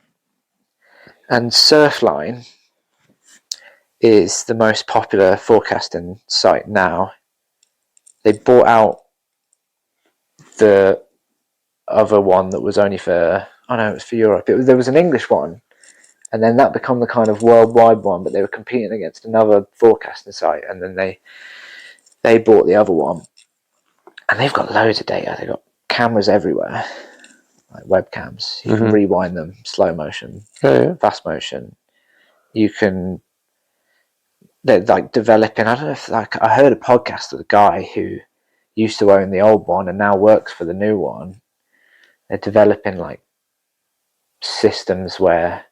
And Surfline is the most popular forecasting site now. They bought out the other one that was only for... Oh no, it was for Europe. There was an English one. And then that became the kind of worldwide one, but they were competing against another forecasting site. And then they bought the other one. And they've got loads of data. They've got cameras everywhere, like webcams. You can rewind them, slow motion, fast motion. You can... They're like developing... I don't know if... Like, I heard a podcast of a guy who used to own the old one and now works for the new one. They're developing like systems where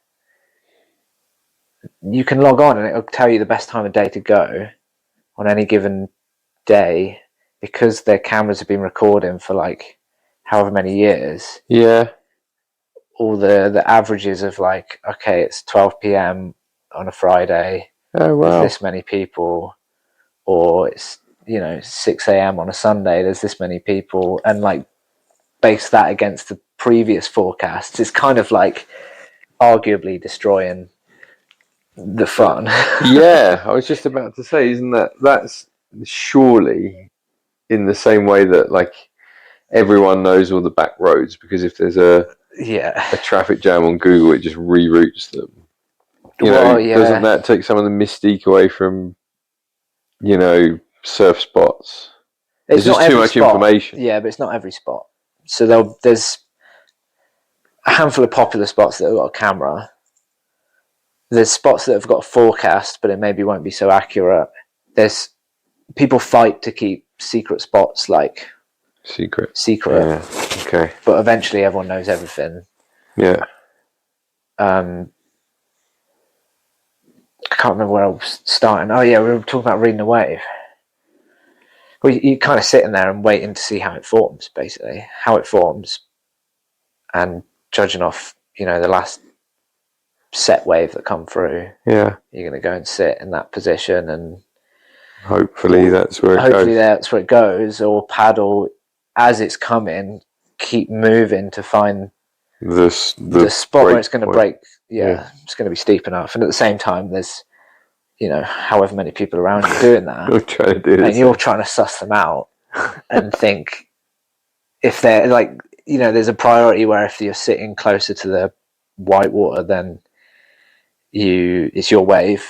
you can log on and it'll tell you the best time of day to go on any given day, because their cameras have been recording for like however many years. Yeah. All the averages of like, okay, it's 12 p.m. on a Friday. Oh, wow. There's this many people. Or it's, you know, 6 a.m. on a Sunday, there's this many people. And like base that against the previous forecasts. It's kind of like arguably destroying the fun. Yeah, I was just about to say, isn't that's surely in the same way that like everyone knows all the back roads, because if there's a traffic jam on Google, it just reroutes them. You know, doesn't that take some of the mystique away from, you know, surf spots? It's just too much information. Yeah, but it's not every spot. So there's a handful of popular spots that have got a camera, there's spots that have got a forecast, but it maybe won't be so accurate. There's people fight to keep secret spots like secret. Yeah. Okay. But eventually everyone knows everything. Yeah. I can't remember where I was starting. Oh yeah, we were talking about reading a wave. Well, you kind of sitting there and waiting to see how it forms, basically. How it forms. And judging off, the last set wave that come through. Yeah. You're going to go and sit in that position and hopefully that's where it goes, or paddle as it's coming, keep moving to find the spot where it's going to break. Yeah, it's going to be steep enough. And at the same time, there's, however many people around you doing that. You're trying to do this. And you're trying to suss them out and think if they're like, there's a priority where if you're sitting closer to the white water, then it's your wave.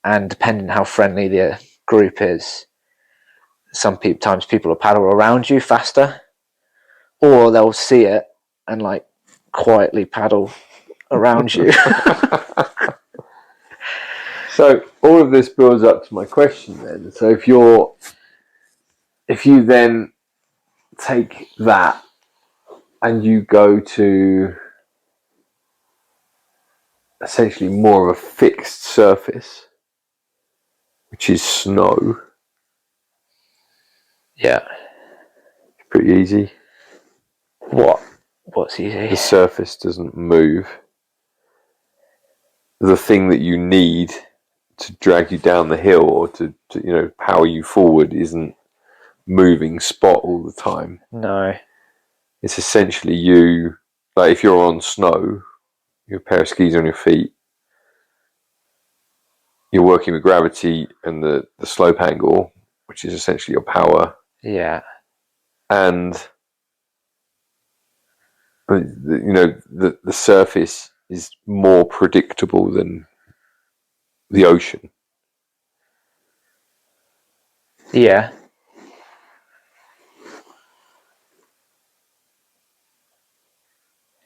And depending how friendly the group is, sometimes people will paddle around you faster, or they'll see it and like quietly paddle around you. So all of this builds up to my question then. So if you then take that and you go to essentially more of a fixed surface, which is snow. Yeah. Pretty easy. What's easy? The surface doesn't move. The thing that you need to drag you down the hill or to power you forward isn't moving spot all the time. No. It's essentially you, like if you're on snow, you have a pair of skis on your feet, you're working with gravity and the slope angle, which is essentially your power. Yeah. And the surface is more predictable than the ocean. Yeah.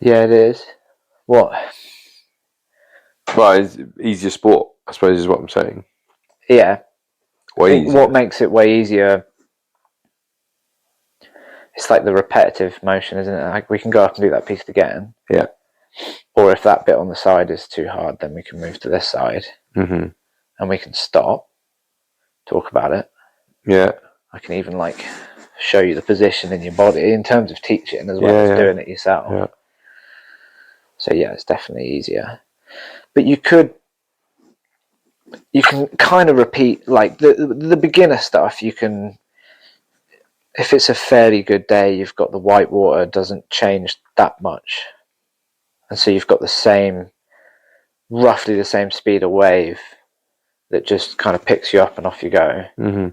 Yeah, it is. What? Well, it's easier sport, I suppose, is what I'm saying. Yeah. Way easier. What makes it way easier? It's like the repetitive motion, isn't it? Like we can go up and do that piece again. Yeah. Or if that bit on the side is too hard, then we can move to this side. Mm-hmm. And we can stop, talk about it. Yeah. I can even like show you the position in your body in terms of teaching as well as doing it yourself. Yeah. So yeah, it's definitely easier. But you can kind of repeat like the beginner stuff. You can, if it's a fairly good day, you've got the white water doesn't change that much, and so you've got roughly the same speed of wave that just kind of picks you up and off you go. Mm-hmm.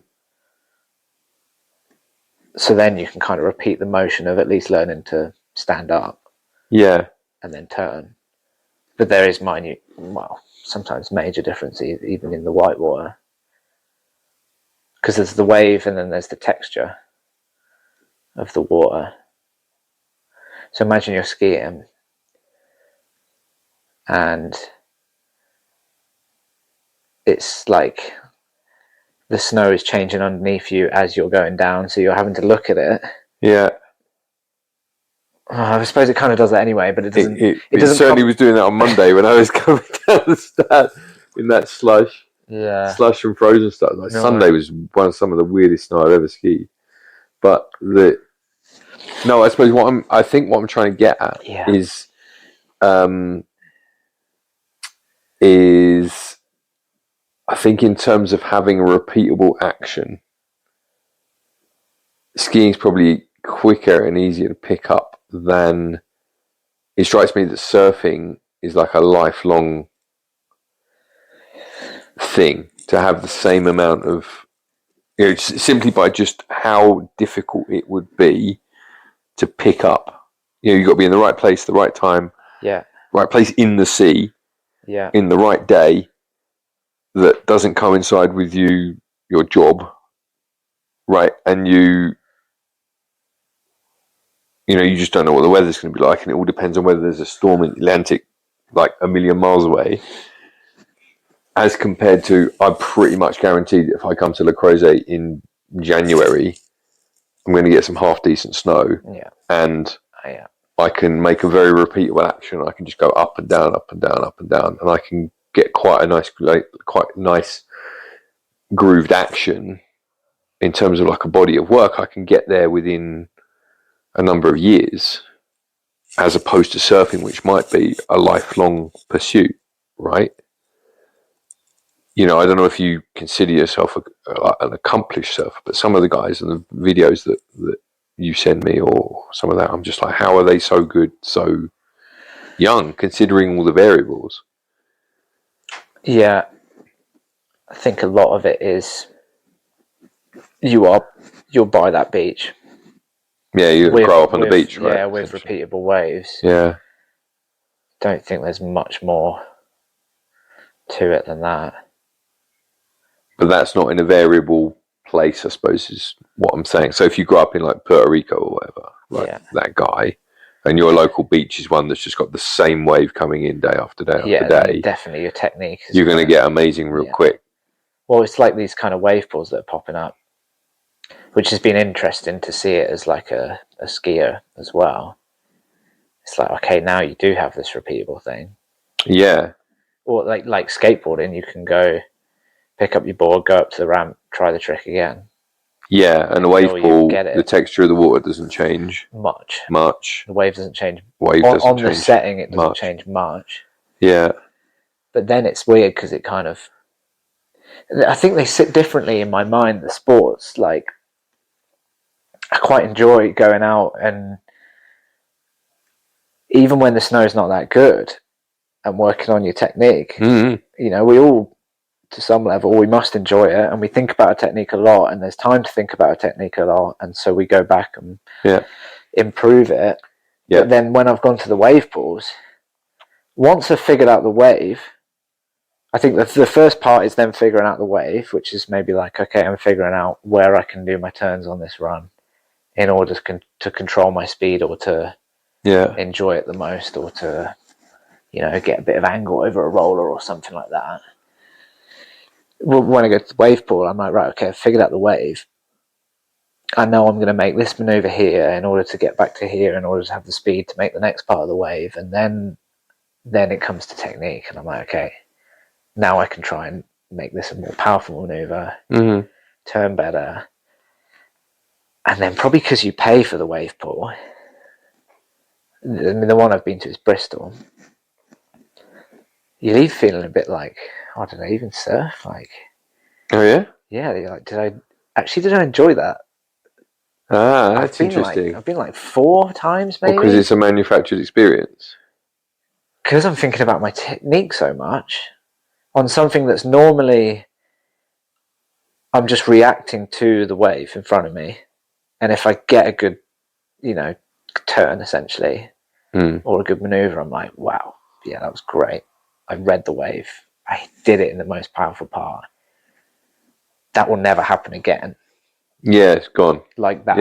So then you can kind of repeat the motion of at least learning to stand up. Yeah. And then turn. But there is sometimes major difference even in the white water. Because there's the wave and then there's the texture of the water. So imagine you're skiing and it's like the snow is changing underneath you as you're going down, so you're having to look at it. Yeah. I suppose it kind of does that anyway, but it doesn't. It certainly was doing that on Monday when I was coming down the stairs in that slush. Yeah. Slush and frozen stuff. Like Sunday was some of the weirdest snow I've ever skied. But I suppose what I'm trying to get at is I think in terms of having a repeatable action, skiing is probably quicker and easier to pick up than it strikes me that surfing is like a lifelong thing to have the same amount of, simply by just how difficult it would be to pick up. You've got to be in the right place, the right time, right place in the sea, in the right day that doesn't coincide with your job, right? And you just don't know what the weather's going to be like, and it all depends on whether there's a storm in the Atlantic like a million miles away, as compared to, I'm pretty much guaranteed that if I come to La Croze in January, I'm going to get some half decent snow, and I can make a very repeatable action. I can just go up and down, up and down, up and down, and I can get quite nice grooved action in terms of like a body of work. I can get there within a number of years, as opposed to surfing, which might be a lifelong pursuit, right? You know, I don't know if you consider yourself an accomplished surfer, but some of the guys in the videos that you send me or some of that, I'm just like, how are they so good, so young, considering all the variables? Yeah, I think a lot of it is you'll by that beach. Yeah, you grow up on the beach, right? Yeah, with repeatable waves. Yeah. Don't think there's much more to it than that. But that's not in a variable place, I suppose, is what I'm saying. So if you grow up in like Puerto Rico or whatever, like that guy, and your local beach is one that's just got the same wave coming in day after day after day, definitely your technique. You're going to get amazing real quick. Well, it's like these kind of wave pools that are popping up, which has been interesting to see it as like a skier as well. It's like, okay, now you do have this repeatable thing. Yeah. Or like skateboarding, you can go pick up your board, go up to the ramp, try the trick again. Yeah, and the wave pool, the texture of the water doesn't change much. The wave doesn't change. On the setting, it doesn't change much. Yeah. But then it's weird because it kind of, I think they sit differently in my mind, the sports. Like, I quite enjoy going out, and even when the snow's not that good and working on your technique, you know, we all, to some level, we must enjoy it, and we think about a technique a lot, and there's time to think about a technique a lot, and so we go back and improve it. But then when I've gone to the wave pools, once I've figured out the wave, I think the first part is then figuring out the wave, which is maybe like, okay, I'm figuring out where I can do my turns on this run in order to control my speed, or to enjoy it the most, or to, you know, get a bit of angle over a roller or something like that. When I go to the wave pool, I'm like, right, okay, I've figured out the wave. I know I'm going to make this maneuver here in order to get back to here, in order to have the speed to make the next part of the wave. And then it comes to technique, and I'm like, okay, now I can try and make this a more powerful maneuver, turn better. And then probably because you pay for the wave pool, I mean, the one I've been to is Bristol, you leave feeling a bit like, I don't know, even surf, like, oh yeah, you're like, did I enjoy that? That's interesting. I've been like 4 times maybe, because it's a manufactured experience, because I'm thinking about my technique so much on something that's normally I'm just reacting to the wave in front of me, and if I get a good, you know, turn essentially, or a good maneuver, I'm like, wow, yeah, that was great. I read the wave. I did it in the most powerful part. That will never happen again. Yeah, it's gone. Like that.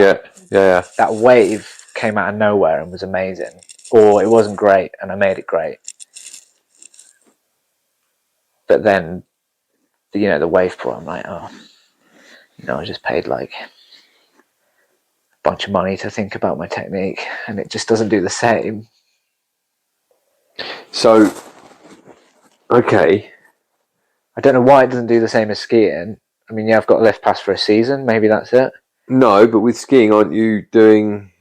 Yeah. That wave came out of nowhere and was amazing. Or it wasn't great and I made it great. But then, you know, the wave pool, I'm like, oh, you know, I just paid like a bunch of money to think about my technique, and it just doesn't do the same. So, okay. I don't know why it doesn't do the same as skiing. I mean, yeah, I've got a lift pass for a season. Maybe that's it. No, but with skiing, aren't you doing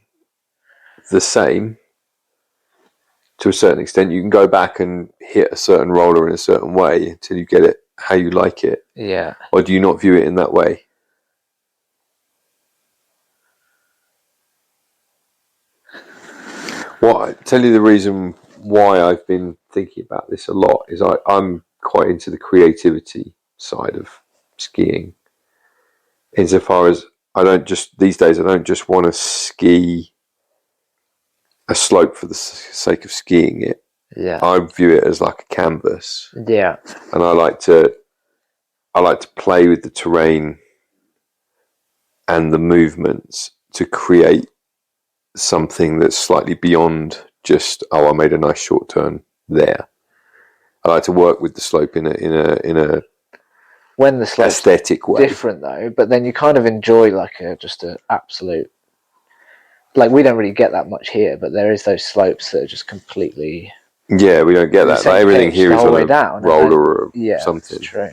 the same to a certain extent? You can go back and hit a certain roller in a certain way until you get it how you like it. Yeah. Or do you not view it in that way? Well, I tell you the reason why I've been thinking about this a lot is I'm quite into the creativity side of skiing. Insofar as these days I don't just want to ski a slope for the sake of skiing it. Yeah. I view it as like a canvas. Yeah. And I like to play with the terrain and the movements to create something that's slightly beyond just, oh, I made a nice short turn there. I like to work with the slope in a when the slope's aesthetic way. Different though, but then you kind of enjoy like just an absolute. Like we don't really get that much here, but there is those slopes that are just completely. Yeah, we don't get that. Like everything here is on a roller or something. That's true.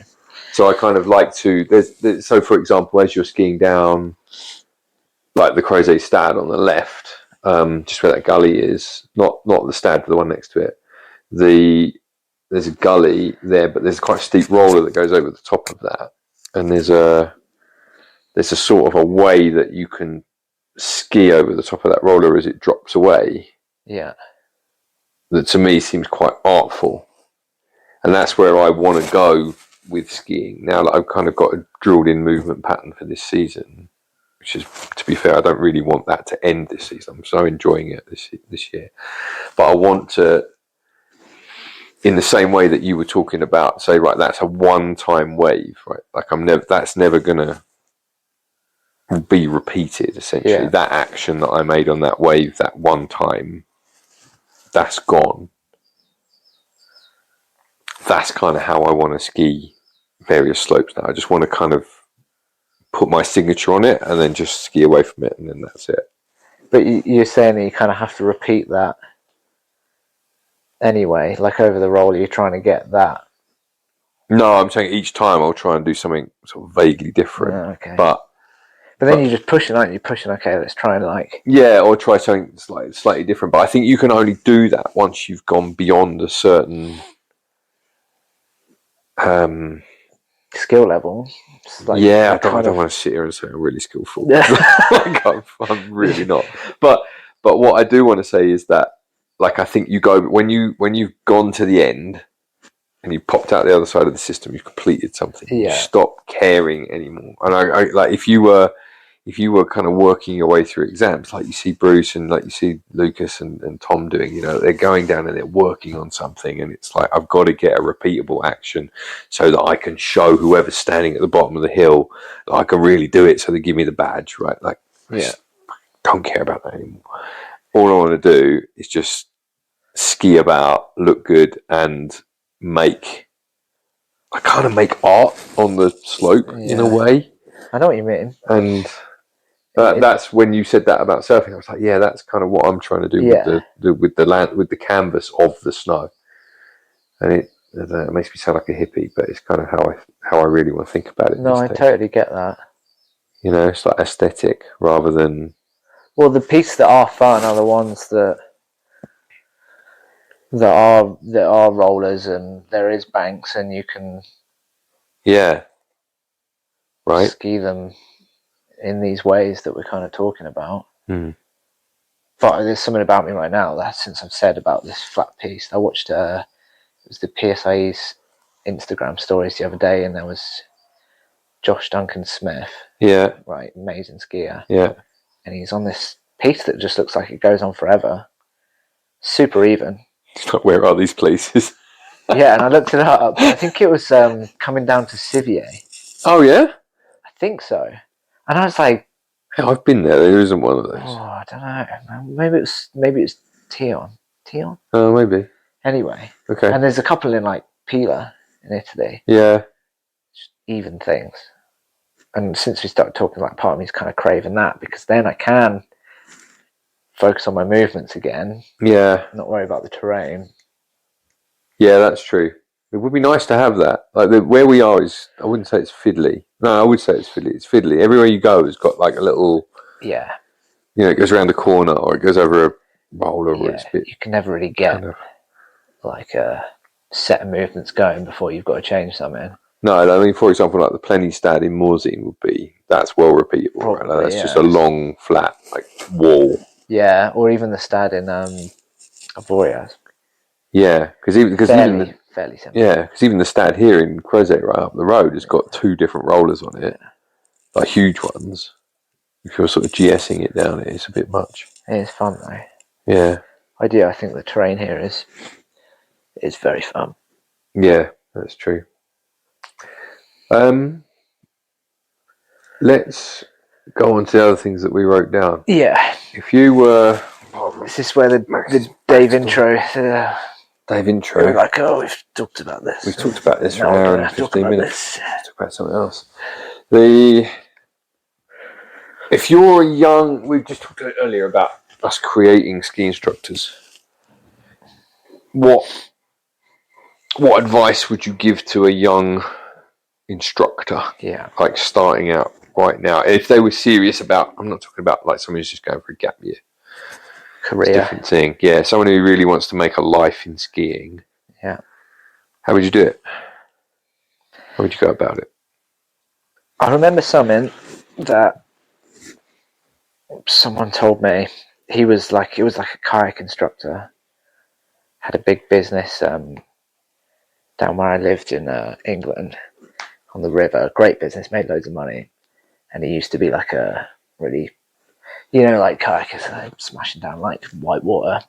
So I kind of like to. So for example, as you're skiing down, like the Crozet Stad on the left, just where that gully is, not the Stad, but the one next to it. There's a gully there, but there's quite a steep roller that goes over the top of that, and there's a sort of a way that you can ski over the top of that roller as it drops away. Yeah. That to me seems quite artful, and that's where I want to go with skiing. Now that I've kind of got a drilled-in movement pattern for this season, which is, to be fair, I don't really want that to end this season. I'm so enjoying it this year, but I want to, in the same way that you were talking about, say, right, that's a one-time wave, right? Like that's never gonna be repeated. Essentially, that action that I made on that wave that one time, that's gone. That's kind of how I want to ski various slopes now. I just want to kind of put my signature on it and then just ski away from it, and then that's it. But you're saying that you kind of have to repeat that anyway, like over the roller, you're trying to get that. No, I'm saying each time I'll try and do something sort of vaguely different. Oh, okay. But then you're just pushing, aren't you? Pushing, okay, let's try and like... Yeah, or try something slightly different. But I think you can only do that once you've gone beyond a certain... skill level. Like, I don't want to sit here and say I'm really skillful. Like I'm really not. But what I do want to say is that, like, I think you go... When you've gone to the end... and you popped out the other side of the system, you've completed something. You stop caring anymore. And I like if you were kind of working your way through exams, like you see Bruce and like you see Lucas and Tom doing, you know, they're going down and they're working on something, and it's like, I've got to get a repeatable action so that I can show whoever's standing at the bottom of the hill that I can really do it, so they give me the badge, right? Like, I don't care about that anymore. All I want to do is just ski about, look good, and make art on the slope in a way. I know what you mean. And that's when you said that about surfing. I was like, yeah, that's kind of what I'm trying to do with the canvas of the snow. And it makes me sound like a hippie, but it's kind of how I really want to think about it. No, I totally get that. You know, it's like aesthetic rather than. Well, the pieces that are fun are the ones that are rollers, and there is banks, and you can ski them in these ways that we're kind of talking about. But there's something about me right now that, since I've said about this flat piece, I watched it was the PSIE's Instagram stories the other day, and there was Josh Duncan Smith, right, amazing skier, and he's on this piece that just looks like it goes on forever, super even. Where are these places? Yeah, and I looked it up. I think it was coming down to Sivier. Oh yeah, I think so. And I was like, yeah, I've been there. There isn't one of those. Oh, I don't know. Maybe it's Tion. Oh, maybe. Anyway, okay. And there's a couple in like Pila in Italy. Yeah, just even things. And since we started talking, like, part of me is kind of craving that, because then I can focus on my movements again. Yeah. Not worry about the terrain. Yeah, that's true. It would be nice to have that. Like where we are is, I wouldn't say it's fiddly. No, I would say it's fiddly. It's fiddly. Everywhere you go has got like a little. Yeah. You know, it goes around the corner or it goes over a roller. Or it's a bit, you can never really get like a set of movements going before you've got to change something. No, I mean, for example, like the Plenny Stad in Morzine would be, that's well repeatable. Probably, right? Like, that's just a long, flat, like, wall. Yeah, or even the Stad in Avoria. Yeah, because even fairly simple. Yeah, because even the Stad here in Crozet, right up the road, has got two different rollers on it, like huge ones. If you're sort of GSing it down, it's a bit much. It is fun though. Yeah, I think the terrain here is very fun. Yeah, that's true. Let's go on to the other things that we wrote down. Yeah. If you were... Is this where the Dave intro... Dave intro. We're like, oh, we've talked about this. We've talked about this for No, an hour we're and gonna 15 talk about minutes. this. Let's talk about something else. If you're young, we just talked earlier about us creating ski instructors. What advice would you give to a young instructor? Yeah. Like starting out right now, if they were serious about, I'm not talking about like someone who's just going for a gap year. Career. It's a different thing. Yeah, someone who really wants to make a life in skiing. Yeah. How would you do it? How would you go about it? I remember something that someone told me. It was like a kayak instructor. Had a big business down where I lived in England on the river. Great business, made loads of money. And he used to be like a really, like kayakers smashing down like white water.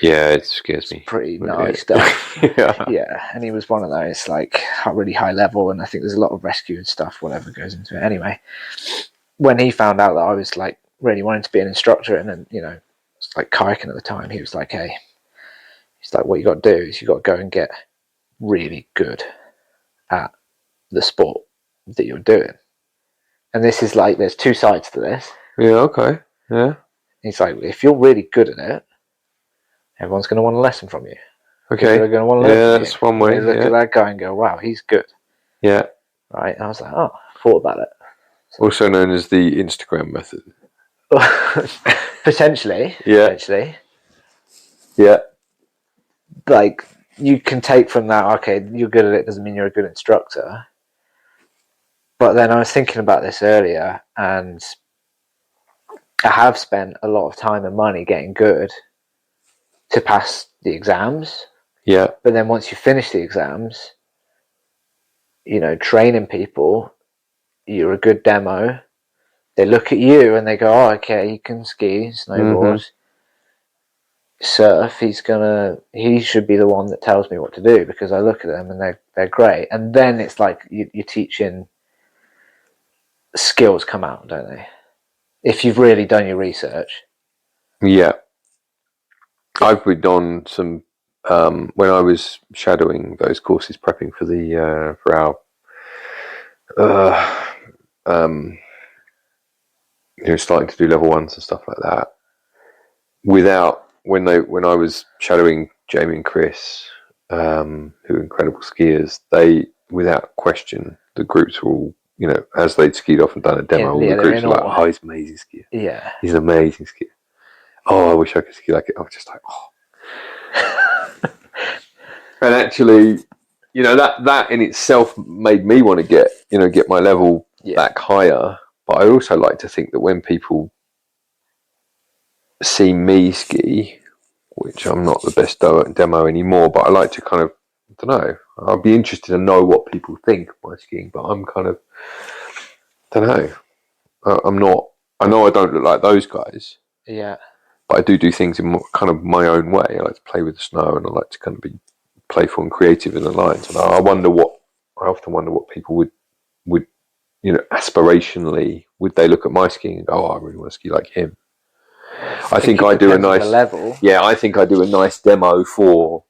Yeah, it scares me. Pretty gnarly stuff. Yeah. Yeah, and he was one of those like really high level, and I think there's a lot of rescue and stuff, whatever goes into it. Anyway, when he found out that I was like really wanting to be an instructor, and then it's like kayaking at the time, he was like, "Hey," he's like, "What you got to do is you got to go and get really good at the sport that you're doing." And this is like, there's two sides to this. Yeah. Okay. Yeah. He's like, if you're really good at it, everyone's going to want a lesson from you. Okay. They're going to want to learn from you. That's one way. They look at that guy and go, "Wow, he's good." Yeah. Right. And I was like, "Oh, I thought about it." Also known as the Instagram method. Potentially. Yeah. Potentially. Yeah. Like, you can take from that, okay, you're good at it doesn't mean you're a good instructor. But then I was thinking about this earlier, and I have spent a lot of time and money getting good to pass the exams. Yeah. But then once you finish the exams, training people, you're a good demo. They look at you and they go, "Oh, okay, he can ski, snowboard, surf. He should be the one that tells me what to do because I look at them and they're great." And then it's like you're teaching skills come out, don't they? If you've really done your research. Yeah. I've been on some when I was shadowing those courses, prepping for the for our starting to do level ones and stuff like that. When I was shadowing Jamie and Chris, who are incredible skiers, they without question the groups were all, as they'd skied off and done a demo, all the groups were like, "Oh, he's an amazing skier. Yeah, he's an amazing skier. Oh, I wish I could ski like it." I was just like, oh. And actually, that in itself made me want to get my level back higher. But I also like to think that when people see me ski, which I'm not the best demo anymore, but I like to kind of, I don't know, I'd be interested to know what people think of my skiing, but I'm kind of, I don't know, I'm not, I know I don't look like those guys. Yeah. But I do things in kind of my own way. I like to play with the snow, and I like to kind of be playful and creative in the lines. And I often wonder what people would aspirationally, would they look at my skiing and go, "Oh, I really want to ski like him." I think I do a nice level. Yeah, I think I do a nice demo for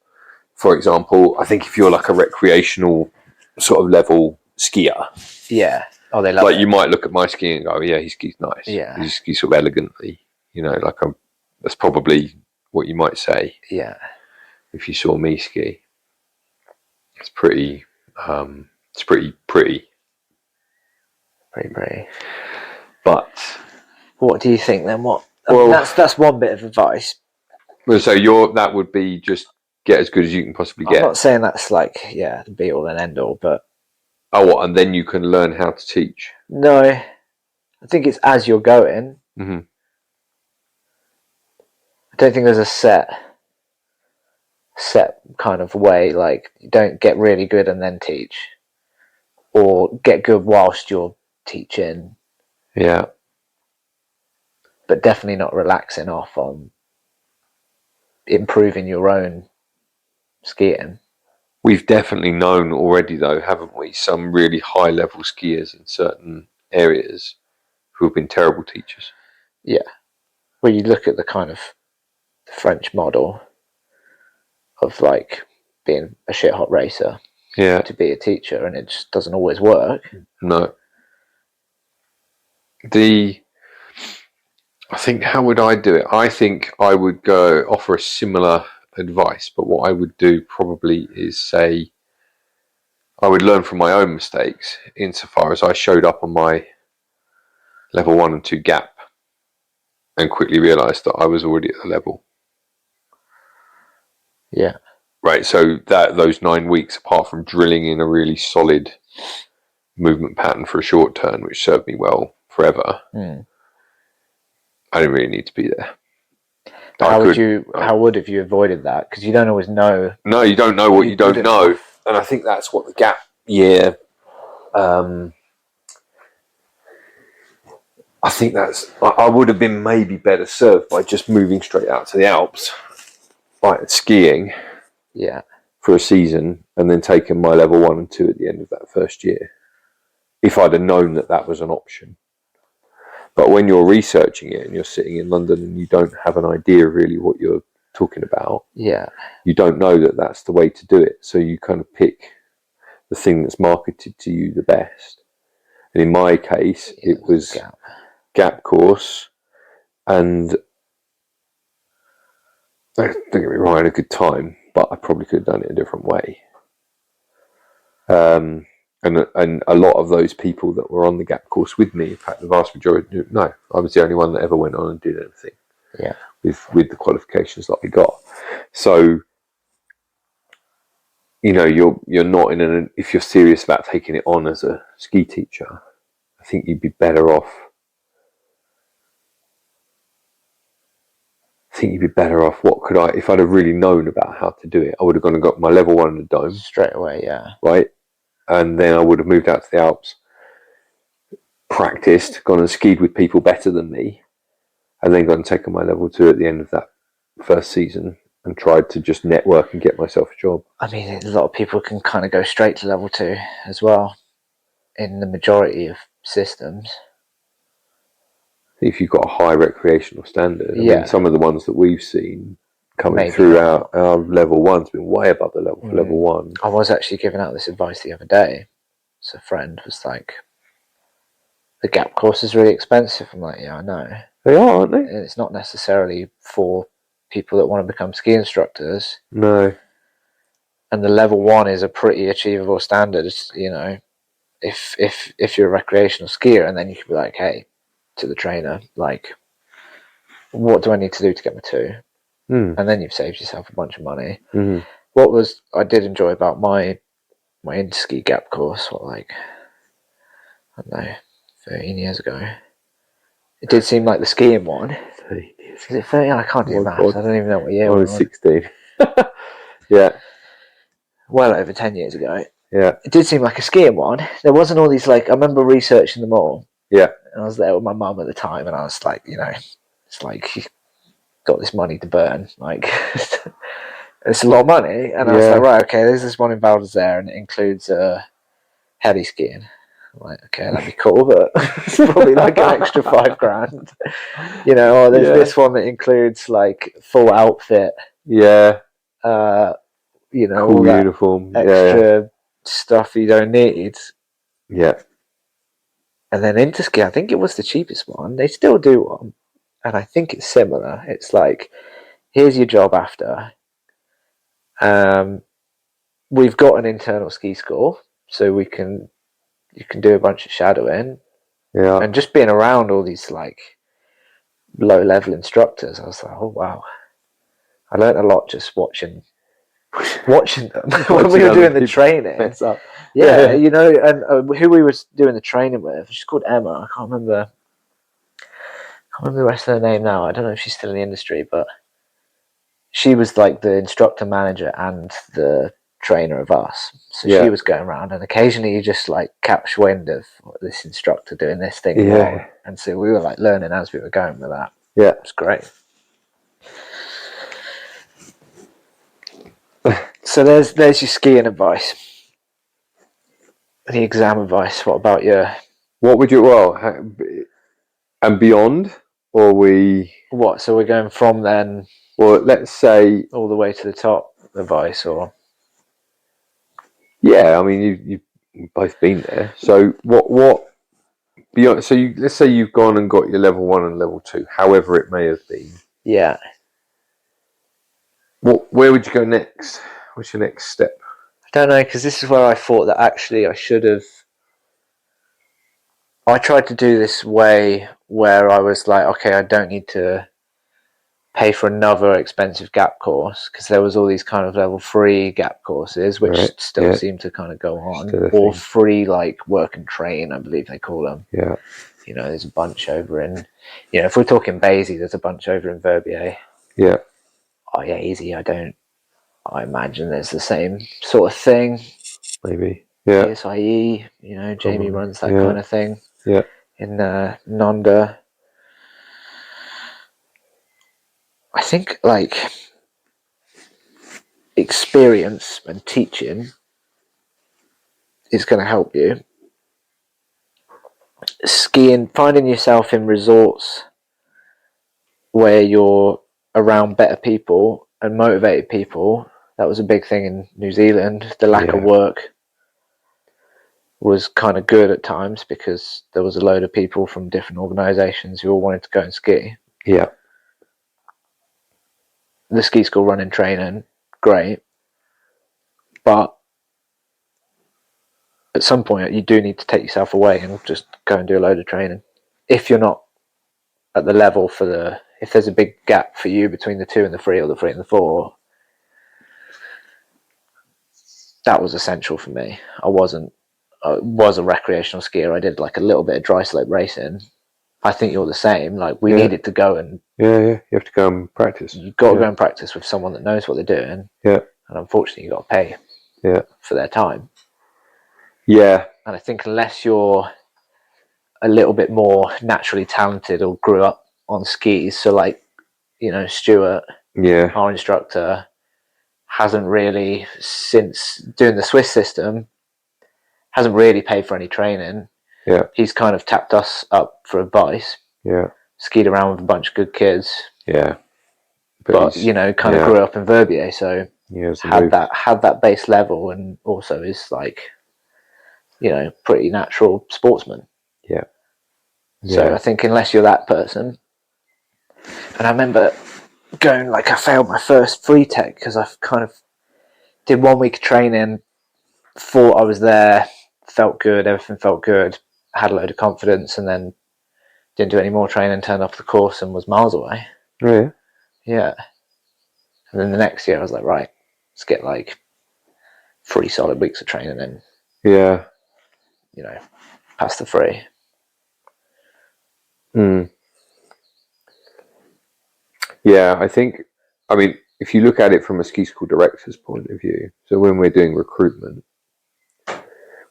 example. I think if you're like a recreational sort of level skier, yeah, oh, they love like it. You might look at my skiing and go, "Yeah, he skis nice. Yeah, he skis sort of elegantly." That's probably what you might say. Yeah. If you saw me ski, it's pretty. Pretty. Pretty. But what do you think then? That's one bit of advice. Well, so that would be just get as good as you can possibly get. I'm not saying that's like the be all and end all, but and then you can learn how to teach. No, I think it's as you're going. Mm-hmm. I don't think there's a set kind of way. Like, you don't get really good and then teach, or get good whilst you're teaching. Yeah. But definitely not relaxing off on improving your own skiing. We've definitely known already, though, haven't we? Some really high-level skiers in certain areas who have been terrible teachers. Yeah. Well, you look at the kind of the French model. of like being a shit hot racer to be a teacher, and it just doesn't always work. No. I think, how would I do it? I think I would go offer a similar advice, but what I would do probably is say I would learn from my own mistakes insofar as I showed up on my level 1 and 2 gap and quickly realised that I was already at the level. Yeah. Right, so those 9 weeks, apart from drilling in a really solid movement pattern for a short turn, which served me well forever, I didn't really need to be there. How would have you avoided that? Because you don't always know. No, you don't know what you don't know, and I think that's what the gap year. I think I would have been maybe better served by just moving straight out to the Alps, like skiing, for a season, and then taking my level 1 and 2 at the end of that first year. If I'd have known that was an option. But when you're researching it and you're sitting in London and you don't have an idea really what you're talking about, you don't know that that's the way to do it. So you kind of pick the thing that's marketed to you the best. And in my case, it was gap course, and don't get me wrong, I had a good time, but I probably could have done it a different way. And a lot of those people that were on the gap course with me, in fact, the vast majority, no, I was the only one that ever went on and did anything. With the qualifications that I got. So, you know, you're not if you're serious about taking it on as a ski teacher, I think you'd be better off. What could if I'd have really known about how to do it, I would have gone and got my level 1 in the dome straight away. Right. And then I would have moved out to the Alps, practiced, gone and skied with people better than me, and then gone and taken my level 2 at the end of that first season and tried to just network and get myself a job. I mean, a lot of people can kind of go straight to level 2 as well in the majority of systems. If you've got a high recreational standard. I mean, some of the ones that we've seen coming through our level 1's been way above the level for level 1. I was actually giving out this advice the other day. So a friend was like, the gap course is really expensive. I'm like, yeah, I know. They are, aren't they? And it's not necessarily for people that want to become ski instructors. No. And the level 1 is a pretty achievable standard, you know, if you're a recreational skier, and then you could be like, hey, to the trainer, like, what do I need to do to get my 2? And then you've saved yourself a bunch of money. What I did enjoy about my interski gap course, I don't know, 13 years ago, it did seem like the skiing one. 13 years. Is it 13? I can't do maths. I don't even know what year. I was 16. Yeah. Well over 10 years ago. Yeah. It did seem like a skiing one. There wasn't all these, I remember researching them all. Yeah. And I was there with my mum at the time, and I was like, you know, it's like, you got this money to burn. Like, it's a lot of money. And I was like, right, okay, there's this one in Val d'Isere, and it includes heli skiing. I'm like, okay, that'd be cool, but it's probably like an extra $5,000. You know, or there's this one that includes full outfit. Yeah. You know, cool all that uniform. Extra stuff you don't need. Yeah. And then Interski, I think it was the cheapest one. They still do one, and I think it's similar. It's like, here's your job after. We've got an internal ski school, so you can do a bunch of shadowing. Yeah. And just being around all these low level instructors, I was like, oh wow. I learned a lot just watching them when we were doing the training. Yeah, you know, and who we were doing the training with, she's called Emma. I can't remember the rest of her name now. I don't know if she's still in the industry, but she was like the instructor manager and the trainer of us. So she was going around, and occasionally you just catch wind of this instructor doing this thing wrong. And so we were learning as we were going with that. Yeah, it's great. So there's your skiing advice. The exam advice. What about what would you and beyond, or we what? So we're going from then. Well, let's say all the way to the top. advice, or? Yeah, I mean, you've both been there. So what beyond? So let's say you've gone and got your level 1 and level 2, however it may have been. Yeah. Where would you go next? What's your next step? I don't know, because this is where I thought that actually I should have. I tried to do this way where I was like, okay, I don't need to pay for another expensive gap course, because there was all these kind of level 3 gap courses which still seem to kind of go on, or free like work and train, I believe they call them. Yeah. You know, there's a bunch over in, if we're talking Basie, there's a bunch over in Verbier. Yeah. Oh yeah, easy. I imagine there's the same sort of thing. Maybe. Yeah. PSIE, Jamie runs that kind of thing. Yeah. In Nanda. I think like experience and teaching is going to help you. Skiing, finding yourself in resorts where you're around better people and motivated people, that was a big thing in New Zealand. The lack of work was kind of good at times, because there was a load of people from different organisations who all wanted to go and ski. Yeah. The ski school running training, great, but at some point you do need to take yourself away and just go and do a load of training. If you're not at the level if there's a big gap for you between the 2 and the 3, or the 3 and the 4, that was essential for me. I was a recreational skier. I did like a little bit of dry slope racing. I think you're the same. Like we needed to go and you have to go and practice. You've got to go and practice with someone that knows what they're doing. Yeah, and unfortunately, you got to pay. For their time. Yeah, and I think unless you're a little bit more naturally talented or grew up on skis, so like Stuart, our instructor, hasn't really, since doing the Swiss system, hasn't really paid for any training. Yeah. He's kind of tapped us up for advice. Yeah. Skied around with a bunch of good kids. Yeah. But kind of grew up in Verbier, so had that base level, and also is like, pretty natural sportsman. Yeah. So I think unless you're that person, and I remember going, like, I failed my first free tech because I kind of did 1 week of training, thought I was there, felt good, everything felt good, had a load of confidence, and then didn't do any more training, turned off the course and was miles away. Yeah. Yeah. And then the next year I was like, right, let's get like 3 solid weeks of training and pass the free. Yeah, I mean, if you look at it from a ski school director's point of view, so when we're doing recruitment,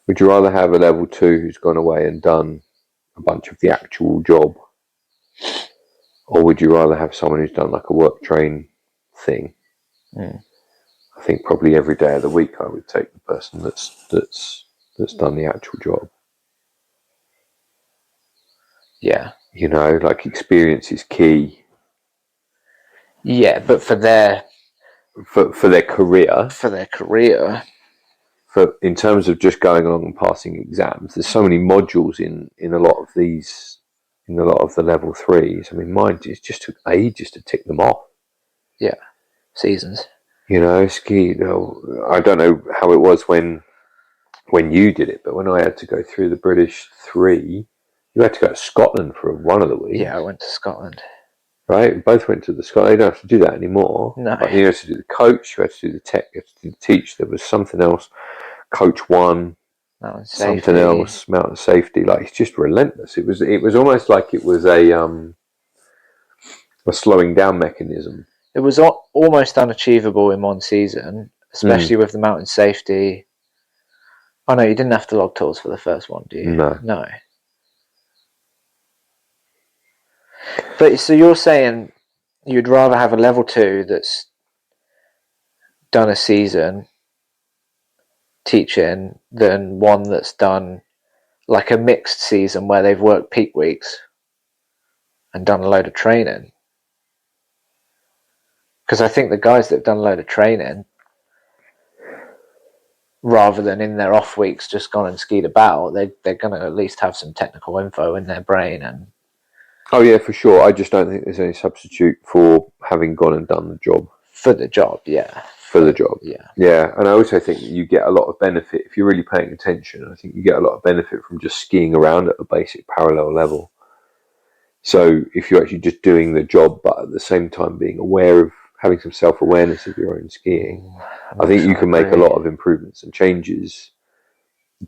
would you rather have a level 2 who's gone away and done a bunch of the actual job, or would you rather have someone who's done like a work train thing? I think probably every day of the week I would take the person that's done the actual job. Yeah. Like experience is key. Yeah, but for their career. For their career. In terms of just going along and passing exams, there's so many modules in a lot of these, in a lot of the level 3s. I mean, mine just took ages to tick them off. Yeah, seasons. Ski. I don't know how it was when you did it, but when I had to go through the British 3, you had to go to Scotland for one of the weeks. Yeah, I went to Scotland. Right, we both went to the Scotland. You don't have to do that anymore. No. But you had to do the coach, you had to do the tech, you had to do the teach. There was something else. Coach 1, something else, mountain safety. Like, it's just relentless. It was almost like it was a slowing down mechanism. It was almost unachievable in one season, especially with the mountain safety. Oh no, you didn't have to log tools for the first one, do you? No. But so you're saying you'd rather have a level 2 that's done a season teaching than one that's done like a mixed season where they've worked peak weeks and done a load of training? Because I think the guys that have done a load of training rather than in their off weeks just gone and skied about. They're going to at least have some technical info in their brain. And oh yeah, for sure. I just don't think there's any substitute for having gone and done the job. For the job, yeah. For the job, yeah. Yeah, and I also think you get a lot of benefit if you're really paying attention. I think you get a lot of benefit from just skiing around at a basic parallel level. So if you're actually just doing the job, but at the same time being aware of having some self-awareness of your own skiing, I think you can make a lot of improvements and changes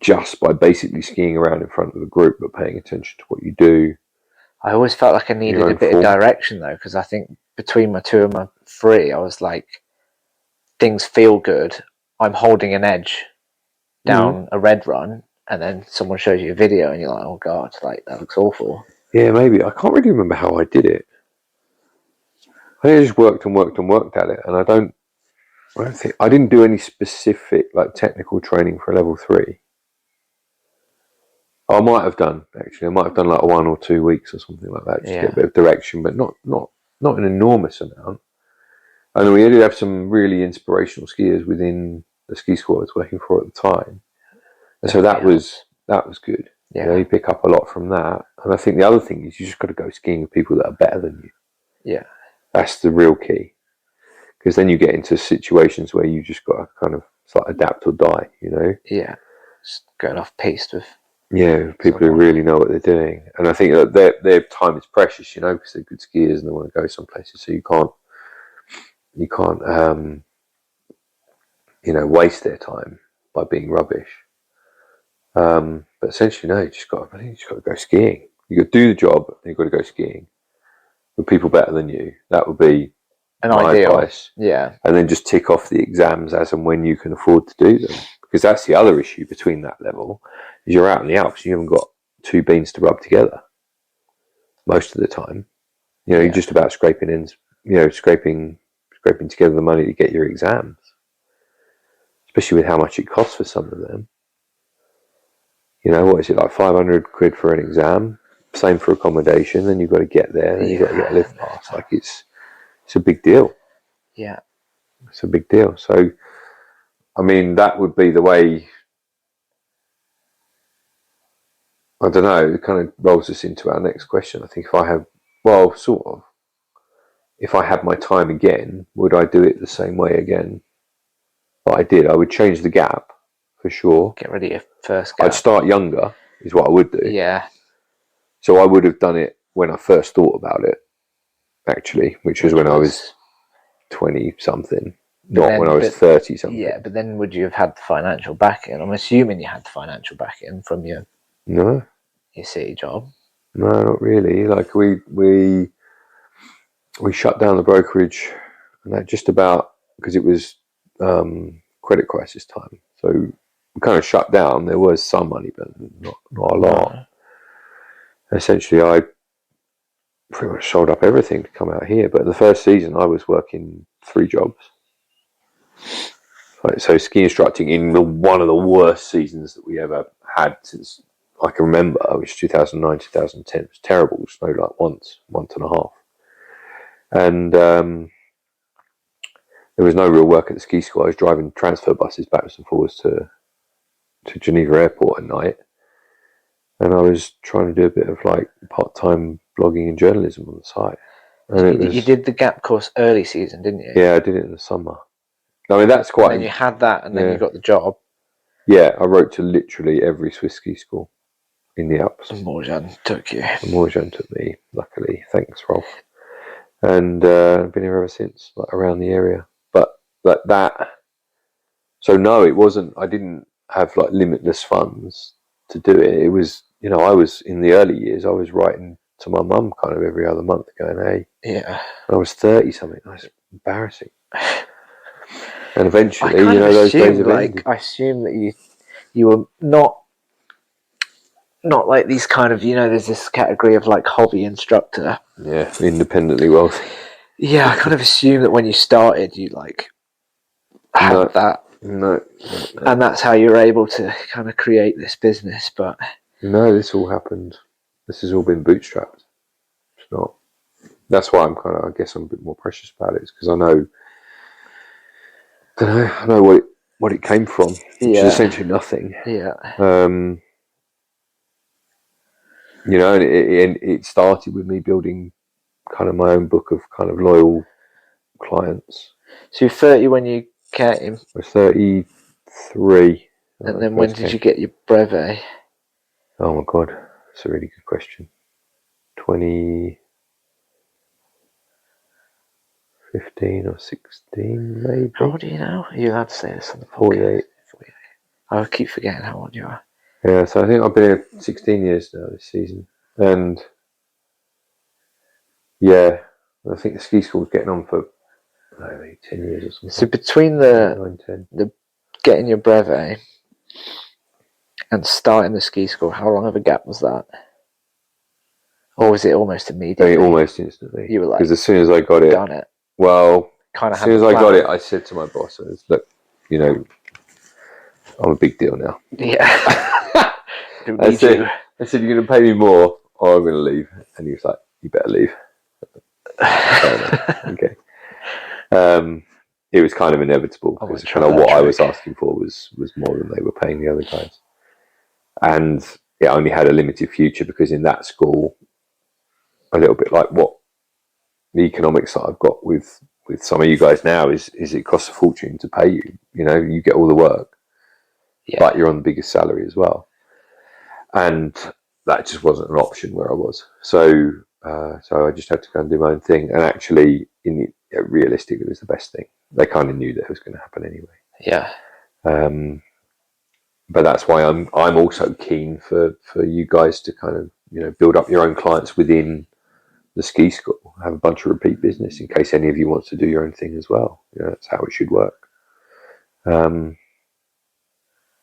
just by basically skiing around in front of the group, but paying attention to what you do. I always felt like I needed a bit of direction though, because I think between my 2 and my 3, I was like, things feel good. I'm holding an edge down a red run, and then someone shows you a video and you're like, oh God, like that looks awful. Yeah, maybe. I can't really remember how I did it. I think I just worked at it, and I didn't do any specific like technical training for level 3. I might have done actually. I might have done like 1 or 2 weeks or something like that, just to get a bit of direction, but not an enormous amount. And we did have some really inspirational skiers within the ski school I was working for at the time, and so that was good. Yeah, you know, you pick up a lot from that. And I think the other thing is you just got to go skiing with people that are better than you. Yeah, that's the real key, because then you get into situations where you just got to kind of like adapt or die. You know. Yeah, just going off piste with. Yeah, people who really know what they're doing, and I think that their time is precious, you know, because they're good skiers and they want to go some places. So you can't, waste their time by being rubbish. But essentially, no, you just got to go skiing. You got to do the job, and you've got to go skiing with people better than you. That would be my advice. Yeah, and then just tick off the exams as and when you can afford to do them, because that's the other issue between that level. Is you're out in the Alps, you haven't got 2 beans to rub together most of the time. You know, you're just about scraping together the money to get your exams, especially with how much it costs for some of them. You know, what is it, like 500 quid for an exam? Same for accommodation, then you've got to get there, then you've got to get a lift pass. Like it's a big deal. Yeah. It's a big deal. So, I mean, that would be the way. I don't know, it kind of rolls us into our next question. I think if I had my time again, would I do it the same way again? But I did. I would change the gap, for sure. Get rid of your first gap. I'd start younger, is what I would do. Yeah. So I would have done it when I first thought about it, actually, which was when I was 20-something, not when I was 30-something. Yeah, but then would you have had the financial backing? I'm assuming you had the financial backing from your city job. No, not really. Like we shut down the brokerage, and that just about, because it was credit crisis time. So we kind of shut down. There was some money, but not a lot. No. Essentially, I pretty much sold up everything to come out here. But the first season, I was working 3 jobs. Right, so ski instructing in one of the worst seasons that we ever had since I can remember, which was 2009, 2010. It was terrible. It snowed like once and a half. And there was no real work at the ski school. I was driving transfer buses backwards and forwards to Geneva Airport at night. And I was trying to do a bit of like part-time blogging and journalism on the side. And you did the gap course early season, didn't you? Yeah, I did it in the summer. I mean, that's quite... And then you had that, and then you got the job. Yeah, I wrote to literally every Swiss ski school in the Alps. And Morjan took you. And Morjan took me, luckily. Thanks, Rolf. And I've been here ever since, like around the area. But like that... So no, it wasn't... I didn't have like limitless funds to do it. It was, I was, in the early years, I was writing to my mum kind of every other month going, hey. Yeah. I was 30-something. That's embarrassing. And eventually, those days have ended. I assume that you were not like these kind of, there's this category of like hobby instructor. Yeah, independently wealthy. Yeah, I kind of assume that when you started, you like had that. No. And that's how you're able to kind of create this business. But no, this all happened. This has all been bootstrapped. It's not. That's why I guess I'm a bit more precious about it, because I know what what it came from, which is essentially nothing. Yeah. And it started with me building kind of my own book of kind of loyal clients. So you're 30 when you came? I was 33. And then when did you get your brevet? Oh my God, that's a really good question. 2015 or 16, maybe. How old are you now? Are you allowed to say this on the podcast? 48. I keep forgetting how old you are. Yeah, so I think I've been here 16 years now this season. And yeah, I think the ski school's getting on for maybe 10 years or something. So between the getting your brevet and starting the ski school, how long of a gap was that? Or was it almost immediately? Almost instantly. You were like, because as soon as I got it, done it. Well, kind of as soon as I got it, I said to my boss, "Look, I'm a big deal now." Yeah. I said, "You're going to pay me more, or I'm going to leave." And he was like, "You better leave." Okay. It was kind of inevitable because kind of what I was asking for was more than they were paying the other guys, and it only had a limited future because in that school, a little bit like what the economics that I've got with some of you guys now is it costs a fortune to pay you. You get all the work, but you're on the biggest salary as well, and that just wasn't an option where I was. So I just had to go and do my own thing. And actually, realistically, it was the best thing. They kind of knew that it was going to happen anyway. Yeah. But that's why I'm also keen for you guys to kind of build up your own clients within the ski school. Have a bunch of repeat business in case any of you wants to do your own thing as well. That's how it should work. And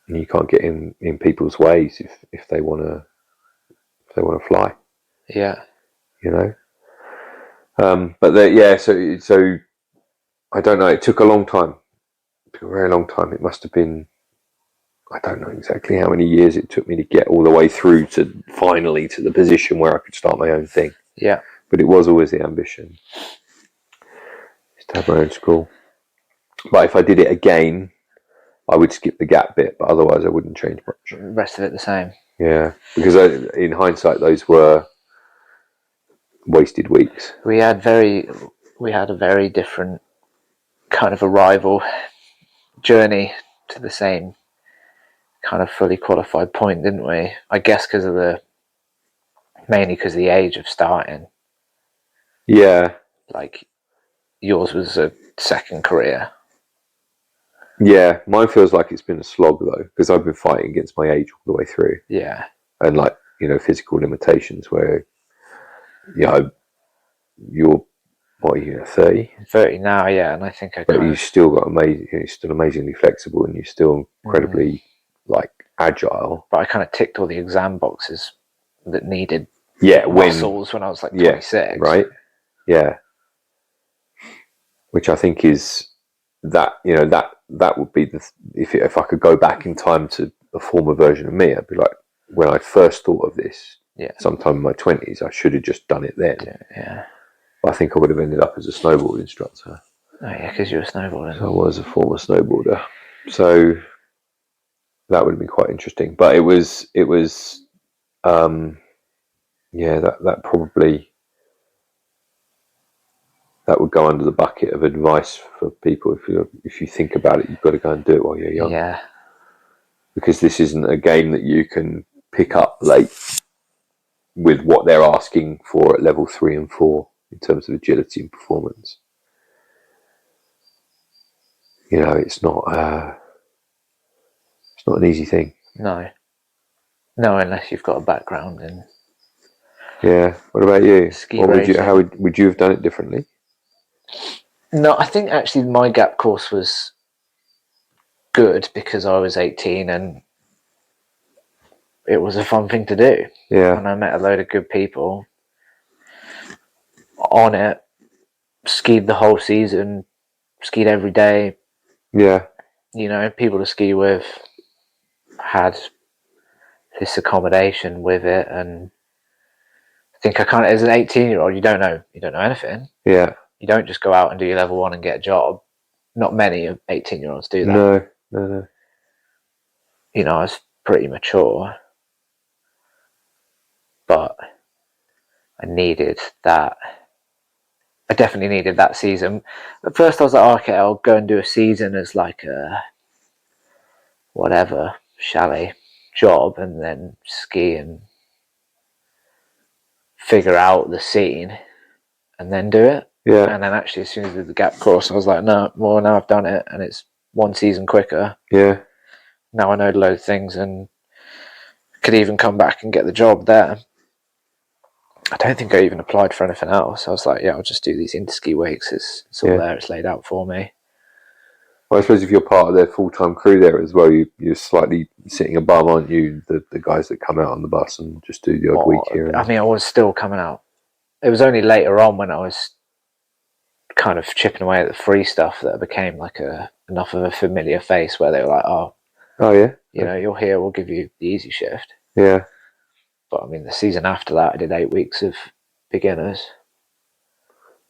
you can't get in people's ways if they want to fly. Yeah. But so I don't know. It took a long time. It took a very long time. It must have been, I don't know exactly how many years it took me to get all the way through to finally to the position where I could start my own thing. Yeah. But it was always the ambition, is to have my own school. But if I did it again, I would skip the gap bit, but otherwise I wouldn't change much. The rest of it the same. Yeah, because in hindsight, those were wasted weeks. We had a very different kind of arrival journey to the same kind of fully qualified point, didn't we? I guess mainly because of the age of starting. Yeah. Like yours was a second career. Yeah, mine feels like it's been a slog though, because I've been fighting against my age all the way through. Yeah. And physical limitations where, you're, what are you, 30? 30 now, yeah, and I think But you've still got you're still amazingly flexible and you're still incredibly agile. But I kind of ticked all the exam boxes that needed muscles when I was 26. Right. Yeah. Which I think is that would be if I could go back in time to a former version of me, I'd be like, when I first thought of this, sometime in my 20s, I should have just done it then. Yeah. But I think I would have ended up as a snowboard instructor. Oh yeah, because you're a snowboarder. So I was a former snowboarder. So that would have been quite interesting. But it was that probably that would go under the bucket of advice for people. If you think about it, you've got to go and do it while you're young. Yeah. Because this isn't a game that you can pick up late with what they're asking for at level 3 and 4 in terms of agility and performance. It's not an easy thing. No, unless you've got a background in. Yeah. What about you? Ski racing. How would you have done it differently? No, I think actually my gap course was good because I was 18 and it was a fun thing to do. Yeah. And I met a load of good people on it, skied the whole season, skied every day. Yeah. People to ski with, had this accommodation with it, and I think as an 18-year-old, you don't know anything. Yeah. You don't just go out and do your level 1 and get a job. Not many of 18-year-olds do that. No. No. You know, I was pretty mature, but I definitely needed that season. At first I was like, oh, okay, I'll go and do a season as like a whatever chalet job and then ski and figure out the scene and then do it. Yeah. And then actually as soon as I did the gap course I was like, no, well now I've done it and it's one season quicker. Yeah. Now I know a load of things and could even come back and get the job there. I don't think I even applied for anything else. I was like, yeah, I'll just do these interski weeks. It's all there. It's laid out for me. Well, I suppose if you're part of their full-time crew there as well, you're slightly sitting above, aren't you? The guys that come out on the bus and just do the odd week here. I mean, I was still coming out. It was only later on when I was kind of chipping away at the free stuff that I became like enough of a familiar face where they were like, oh yeah, you know, you're here, we'll give you the easy shift. Yeah. But I mean, the season after that, I did 8 weeks of beginners.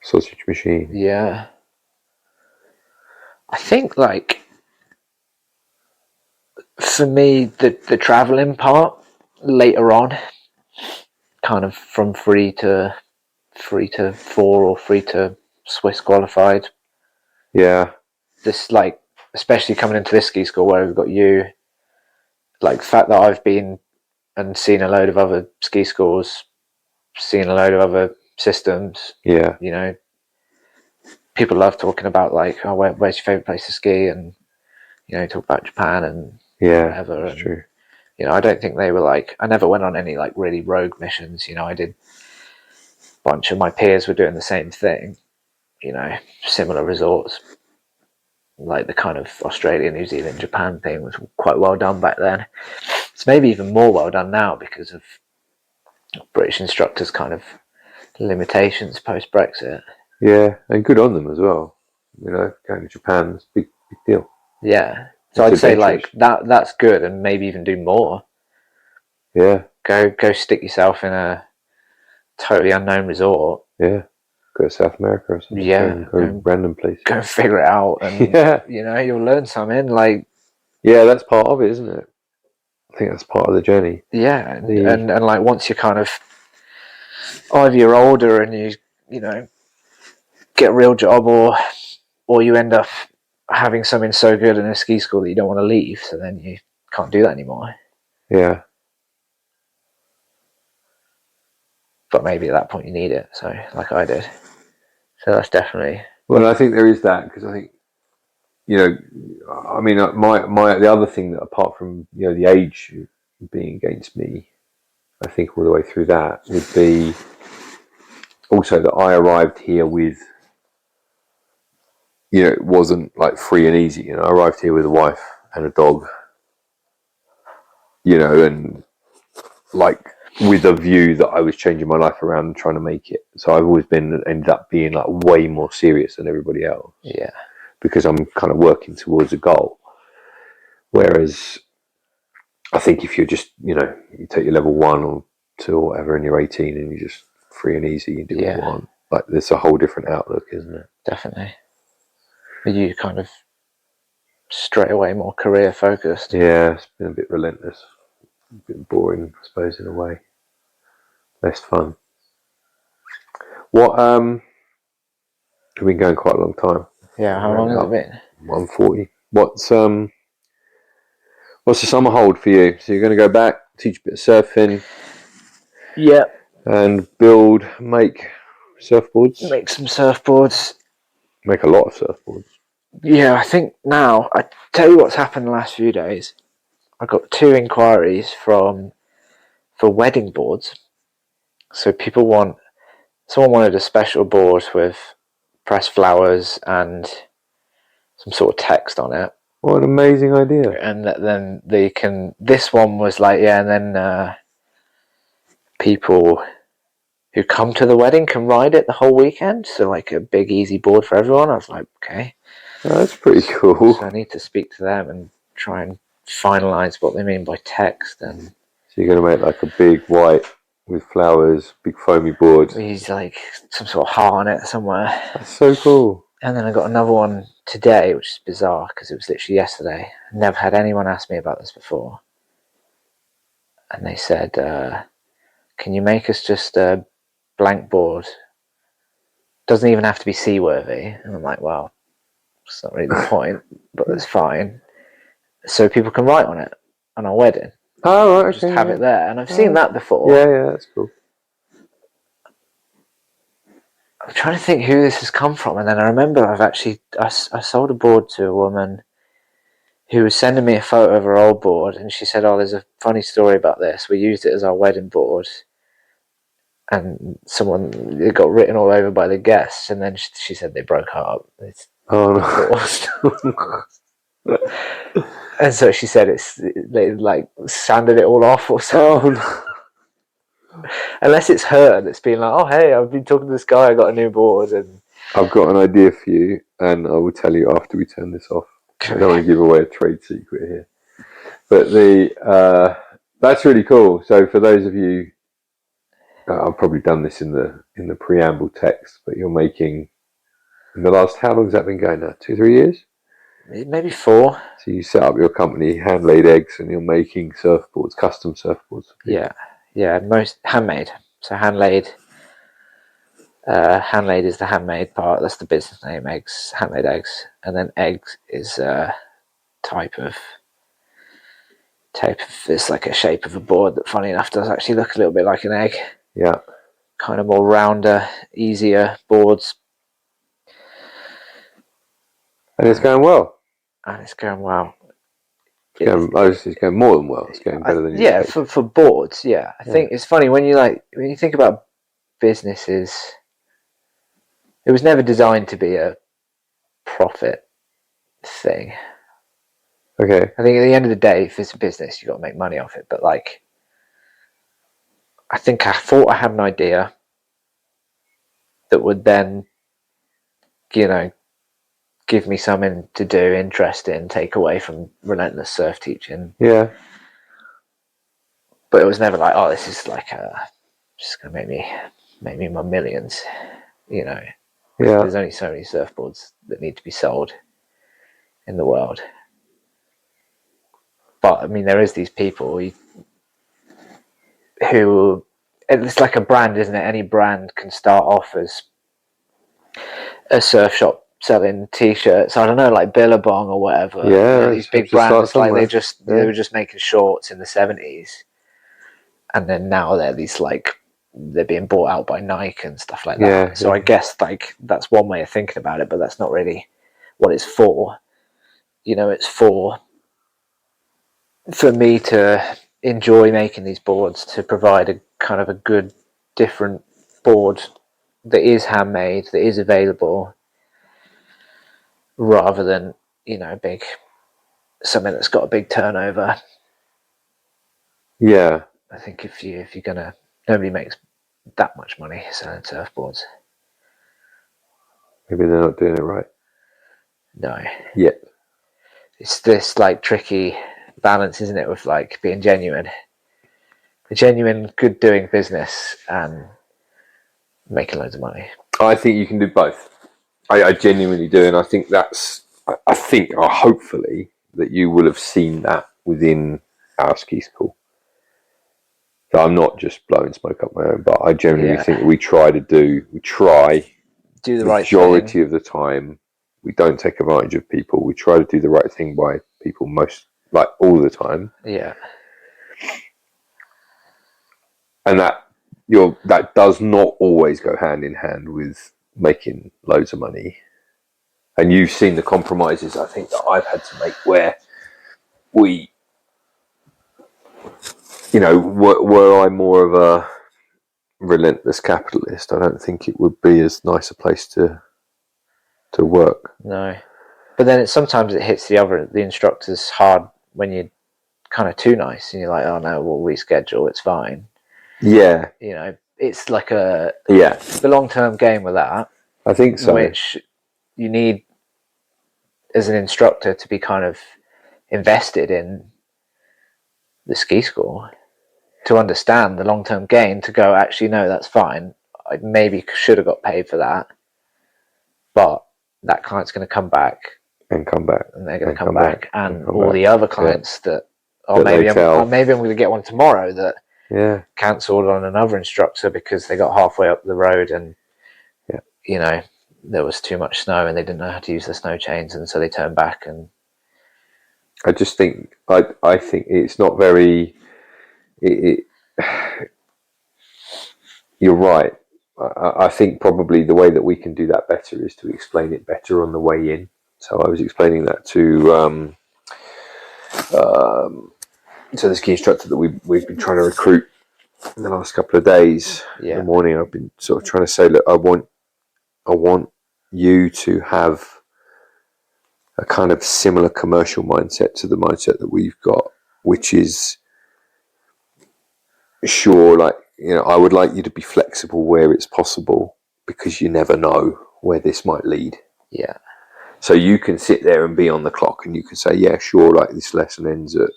Sausage machine. Yeah. I think, like, for me, the travelling part later on, kind of from 3 to 4 or 3 to Swiss qualified. Yeah. This, like, especially coming into this ski school where we've got you, like, the fact that I've been and seen a load of other ski schools, seen a load of other systems. Yeah. You know, people love talking about like, oh, where's your favourite place to ski, and you know, talk about Japan and whatever. That's and, true. You know, I don't think they were like. I never went on any like really rogue missions. You know, I did. A bunch of my peers were doing the same thing. You know, similar resorts. Like the kind of Australia, New Zealand, Japan thing was quite well done back then. It's maybe even more well done now because of British instructors' kind of limitations post Brexit. Yeah, and good on them as well. You know, going to Japan is a big deal. Yeah, so I'd say like that's good, and maybe even do more. Yeah, go stick yourself in a totally unknown resort. Yeah, go to South America or something. Yeah, go random place. Go figure it out, and you know, you'll learn something. Like, yeah, that's part of it, isn't it? I think that's part of the journey. Yeah, and like once you're kind of either you're older and you know get a real job, or you end up having something so good in a ski school that you don't want to leave, so then you can't do that anymore. Yeah. But maybe at that point you need it, so like I did. So that's definitely... Well, I think there is that, because I think, you know, I mean, the other thing that, apart from, you know, the age being against me, I think all the way through that would be also that I arrived here with, you know, it wasn't like free and easy. You know, I arrived here with a wife and a dog, you know, and like with a view that I was changing my life around and trying to make it. So I've always ended up being like way more serious than everybody else. Yeah. Because I'm kind of working towards a goal. Whereas I think if you're just, you know, you take your level 1 or 2 or whatever and you're 18 and you're just free and easy and do what you want, like there's a whole different outlook, isn't it? Definitely. Are you kind of straight away more career focused? Yeah, it's been a bit relentless. A bit boring, I suppose, in a way. Less fun. What, we've been going quite a long time. Yeah, how long has it been? 140. What's the summer hold for you? So you're going to go back, teach a bit of surfing. Yeah. And make surfboards. Make some surfboards. Make a lot of surfboards. Yeah, I think now, I tell you what's happened the last few days. I got 2 inquiries for wedding boards. So someone wanted a special board with pressed flowers and some sort of text on it. What an amazing idea. And then this one was like, yeah, and then people who come to the wedding can ride it the whole weekend. So like a big easy board for everyone. I was like, okay. Oh, that's pretty cool. So I need to speak to them and try and finalise what they mean by text. And so you're going to make like a big white with flowers, big foamy board. He's like some sort of heart on it somewhere. That's so cool. And then I got another one today, which is bizarre because it was literally yesterday. I never had anyone ask me about this before. And they said, can you make us just a blank board? Doesn't even have to be seaworthy. And I'm like, well, it's not really the point, but that's fine. So people can write on it on our wedding. Oh, right, just have it there. And I've seen that before. Yeah, that's cool. I'm trying to think who this has come from. And then I remember I sold a board to a woman who was sending me a photo of her old board, and she said, there's a funny story about this. We used it as our wedding board, and it got written all over by the guests, and then she said they broke up. And so she said they like sanded it all off or something. Unless it's her that's been like, oh hey, I've been talking to this guy, I got a new board, and I've got an idea for you, and I will tell you after we turn this off. I don't want to give away a trade secret here, but that's really cool. So for those of you, I've probably done this in the preamble text, but you're making in the last, how long has that been going now? 2-3 years? Maybe 4. So you set up your company, Hand Laid Eggs, and you're making surfboards, custom surfboards. Yeah, most handmade. So hand laid is the handmade part. That's the business name. Hand Laid Eggs, and then eggs is a type of. It's like a shape of a board that, funny enough, does actually look a little bit like an egg. Yeah. Kind of more rounder, easier boards. And it's going well. It's going well. It's going more than well. It's going better than you expected. For boards, yeah. I think it's funny when you think about businesses, it was never designed to be a profit thing. Okay. I think at the end of the day, if it's a business, you've got to make money off it. But like, I thought I had an idea that would then, give me something to do, interesting, take away from relentless surf teaching. Yeah. But it was never like, this is like just gonna make me my millions, Yeah. There's only so many surfboards that need to be sold in the world. But I mean, there is these people who, it's like a brand, isn't it? Any brand can start off as a surf shop selling t-shirts. I don't know, like Billabong or whatever. Yeah, these big brands, like they were just making shorts in the 70s, and then now they're being bought out by Nike and stuff like that. Yeah, so I guess like that's one way of thinking about it, but that's not really what it's for. It's for me to enjoy making these boards, to provide a kind of a good, different board that is handmade, that is available, rather than something that's got a big turnover. Yeah, I think if you're gonna, nobody makes that much money selling surfboards. Maybe they're not doing it right. No. Yeah. It's this like tricky balance, isn't it, with like being genuine, a genuine, good doing business and making loads of money. I think you can do both. I genuinely do, and I think hopefully that you will have seen that within our ski school. So I'm not just blowing smoke up my own, but I genuinely think we try do the right thing. Majority of the time, we don't take advantage of people. We try to do the right thing by people all the time. Yeah. And that does not always go hand in hand with making loads of money. And you've seen the compromises I think that I've had to make where we, were I more of a relentless capitalist, I don't think it would be as nice a place to work. No. But then sometimes it hits the instructors hard when you're kind of too nice and you're like, oh no, we'll reschedule, it's fine. Yeah. It's like the long-term game with that. I think so. Which you need as an instructor to be kind of invested in the ski school to understand the long-term gain, to go, actually, no, that's fine. I maybe should have got paid for that, but that client's going to come back and come back, and they're going to come back, and all the other clients that maybe I'm going to get one tomorrow that cancelled on another instructor because they got halfway up the road and there was too much snow and they didn't know how to use the snow chains, and so they turned back. And I just think I think it's not very. You're right. I think probably the way that we can do that better is to explain it better on the way in. So I was explaining that to the ski instructor that we've been trying to recruit in the last couple of days. In the morning, I've been sort of trying to say, look, I want you to have a kind of similar commercial mindset to the mindset that we've got, which is sure, like, I would like you to be flexible where it's possible, because you never know where this might lead. Yeah. So you can sit there and be on the clock and you can say, yeah, sure, like this lesson ends at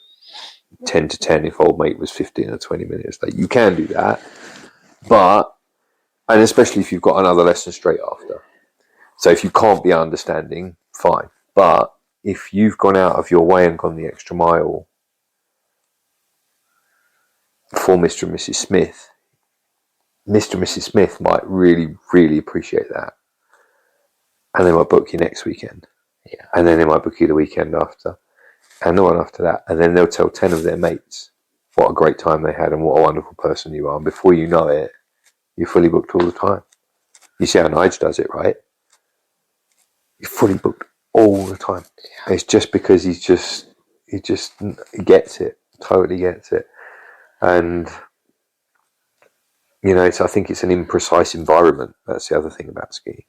10 to 10 if old mate was 15 or 20 minutes late. You can do that. And especially if you've got another lesson straight after. So if you can't be understanding, fine. But if you've gone out of your way and gone the extra mile for Mr. and Mrs. Smith, Mr. and Mrs. Smith might really, really appreciate that. And they might book you next weekend. Yeah. And then they might book you the weekend after. And the one after that. And then they'll tell 10 of their mates what a great time they had and what a wonderful person you are. And before you know it, you're fully booked all the time. You see how Nige does it, right? You're fully booked all the time. Yeah. It's just because he gets it, totally gets it. And I think it's an imprecise environment. That's the other thing about skiing.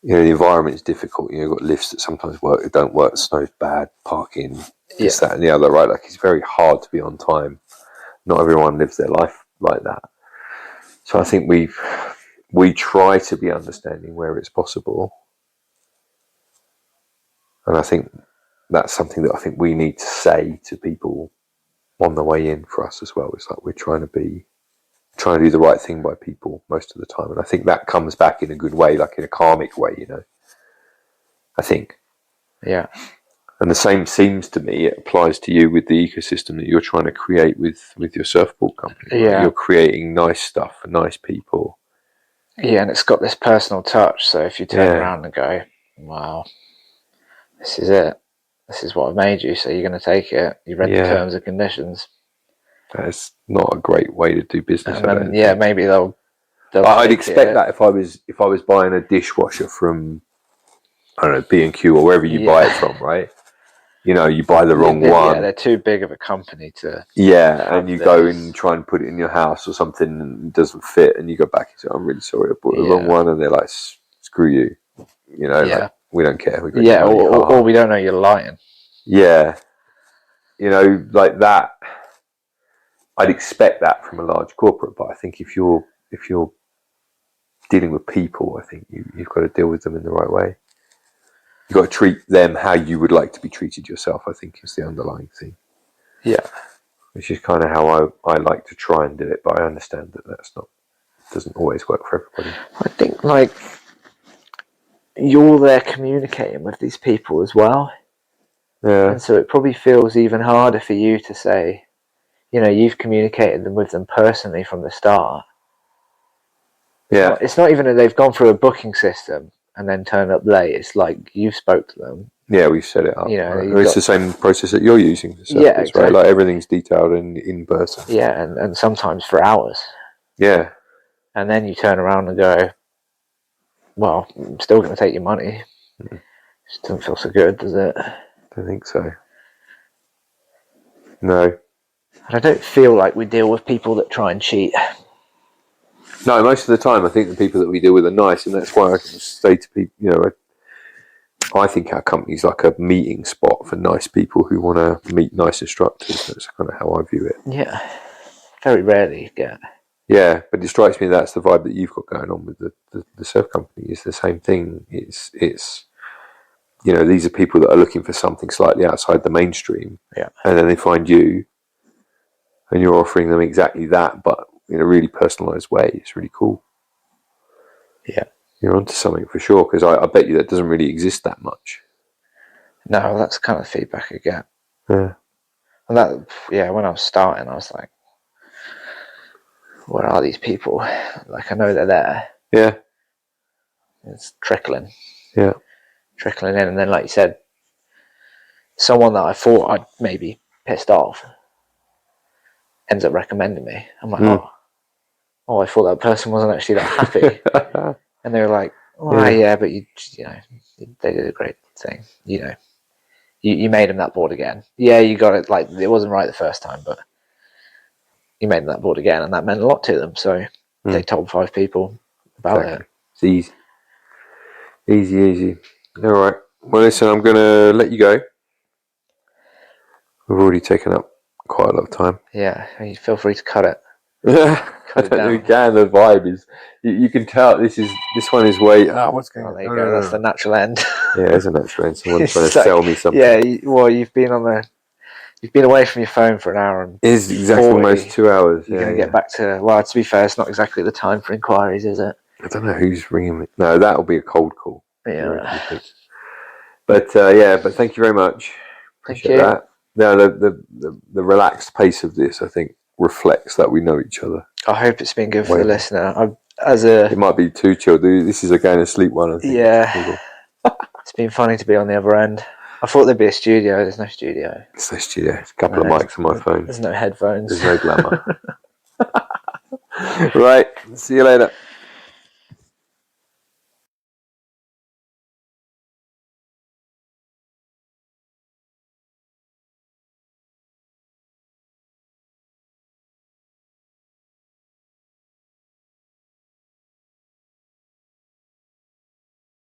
The environment is difficult. You've got lifts that sometimes work, that don't work, snow's bad, parking, this, that, and the other, right? Like, it's very hard to be on time. Not everyone lives their life like that. So I think we try to be understanding where it's possible. And I think that's something that I think we need to say to people on the way in for us as well. It's like we're trying to do the right thing by people most of the time. And I think that comes back in a good way, like in a karmic way, I think. Yeah. And the same seems to me, it applies to you with the ecosystem that you're trying to create with your surfboard company. Yeah. You're creating nice stuff for nice people. Yeah, and it's got this personal touch. So if you turn around and go, wow, this is it. This is what I've made you, so you're going to take it. You read the terms and conditions. That's not a great way to do business. And then, maybe they'll I'd expect that if I was buying a dishwasher from, I don't know, B&Q or wherever you buy it from, right? You buy the wrong one. Yeah, they're too big of a company to. Yeah, and you go and try and put it in your house or something and it doesn't fit, and you go back and say, I'm really sorry, I bought the wrong one, and they're like, screw you. Like, we don't care. Or we don't know you're lying. Yeah. Like that. I'd expect that from a large corporate, but I think if you're dealing with people, I think you've got to deal with them in the right way. You've got to treat them how you would like to be treated yourself, I think, is the underlying thing. Yeah. Which is kind of how I like to try and do it, but I understand that doesn't always work for everybody. I think, like, you're there communicating with these people as well. Yeah. And so it probably feels even harder for you to say, you've communicated with them personally from the start. It's not even that they've gone through a booking system and then turned up late. It's like you've spoke to them. Yeah, we've set it up. It's the same process that you're using. Exactly. Right? Like, everything's detailed and in person. Yeah, and sometimes for hours. Yeah. And then you turn around and go, well, I'm still going to take your money. Just doesn't feel so good, does it? I don't think so. No. And I don't feel like we deal with people that try and cheat. No, most of the time I think the people that we deal with are nice, and that's why I can say to people, I think our company's like a meeting spot for nice people who want to meet nice instructors. That's kind of how I view it. Yeah. Very rarely you get. Yeah, but it strikes me that's the vibe that you've got going on with the surf company. It's the same thing. It's these are people that are looking for something slightly outside the mainstream. Yeah. And then they find you, and you're offering them exactly that, but in a really personalised way. It's really cool. Yeah. You're onto something for sure, because I bet you that doesn't really exist that much. No, that's the kind of feedback I get. Yeah. And that, when I was starting, I was like, where are these people? Like, I know they're there. Yeah. It's trickling. Yeah. Trickling in. And then, like you said, someone that I thought I'd maybe pissed off ends up recommending me. I'm like, I thought that person wasn't actually that happy. And they were like, but they did a great thing. You made them that board again. Yeah, you got it. Like, it wasn't right the first time, but you made them that board again, and that meant a lot to them. So they told 5 people about it. It's easy. Easy. All right. Well, listen, I'm going to let you go. We've already taken up quite a lot of time. Yeah, you feel free to cut it. I don't know. Again, the vibe is. You can tell this one is way. What's going on? There you go. That's the natural end. Yeah, it's a natural end. Someone's trying to sell me something. Yeah. You've been away from your phone for an hour and. It's exactly 40. almost 2 hours. You're going to get back to. Well, to be fair, it's not exactly the time for inquiries, is it? I don't know who's ringing me. No, that'll be a cold call. Yeah. But but thank you very much. Appreciate that. Now the relaxed pace of this, I think, reflects that we know each other. I hope it's been good for the listener. It might be too chilled. This is a going to sleep one, I think. Yeah. It's been funny to be on the other end. I thought there'd be a studio. There's no studio. There's no studio. There's a couple of mics on my phone. There's no headphones. There's no glamour. Right. See you later.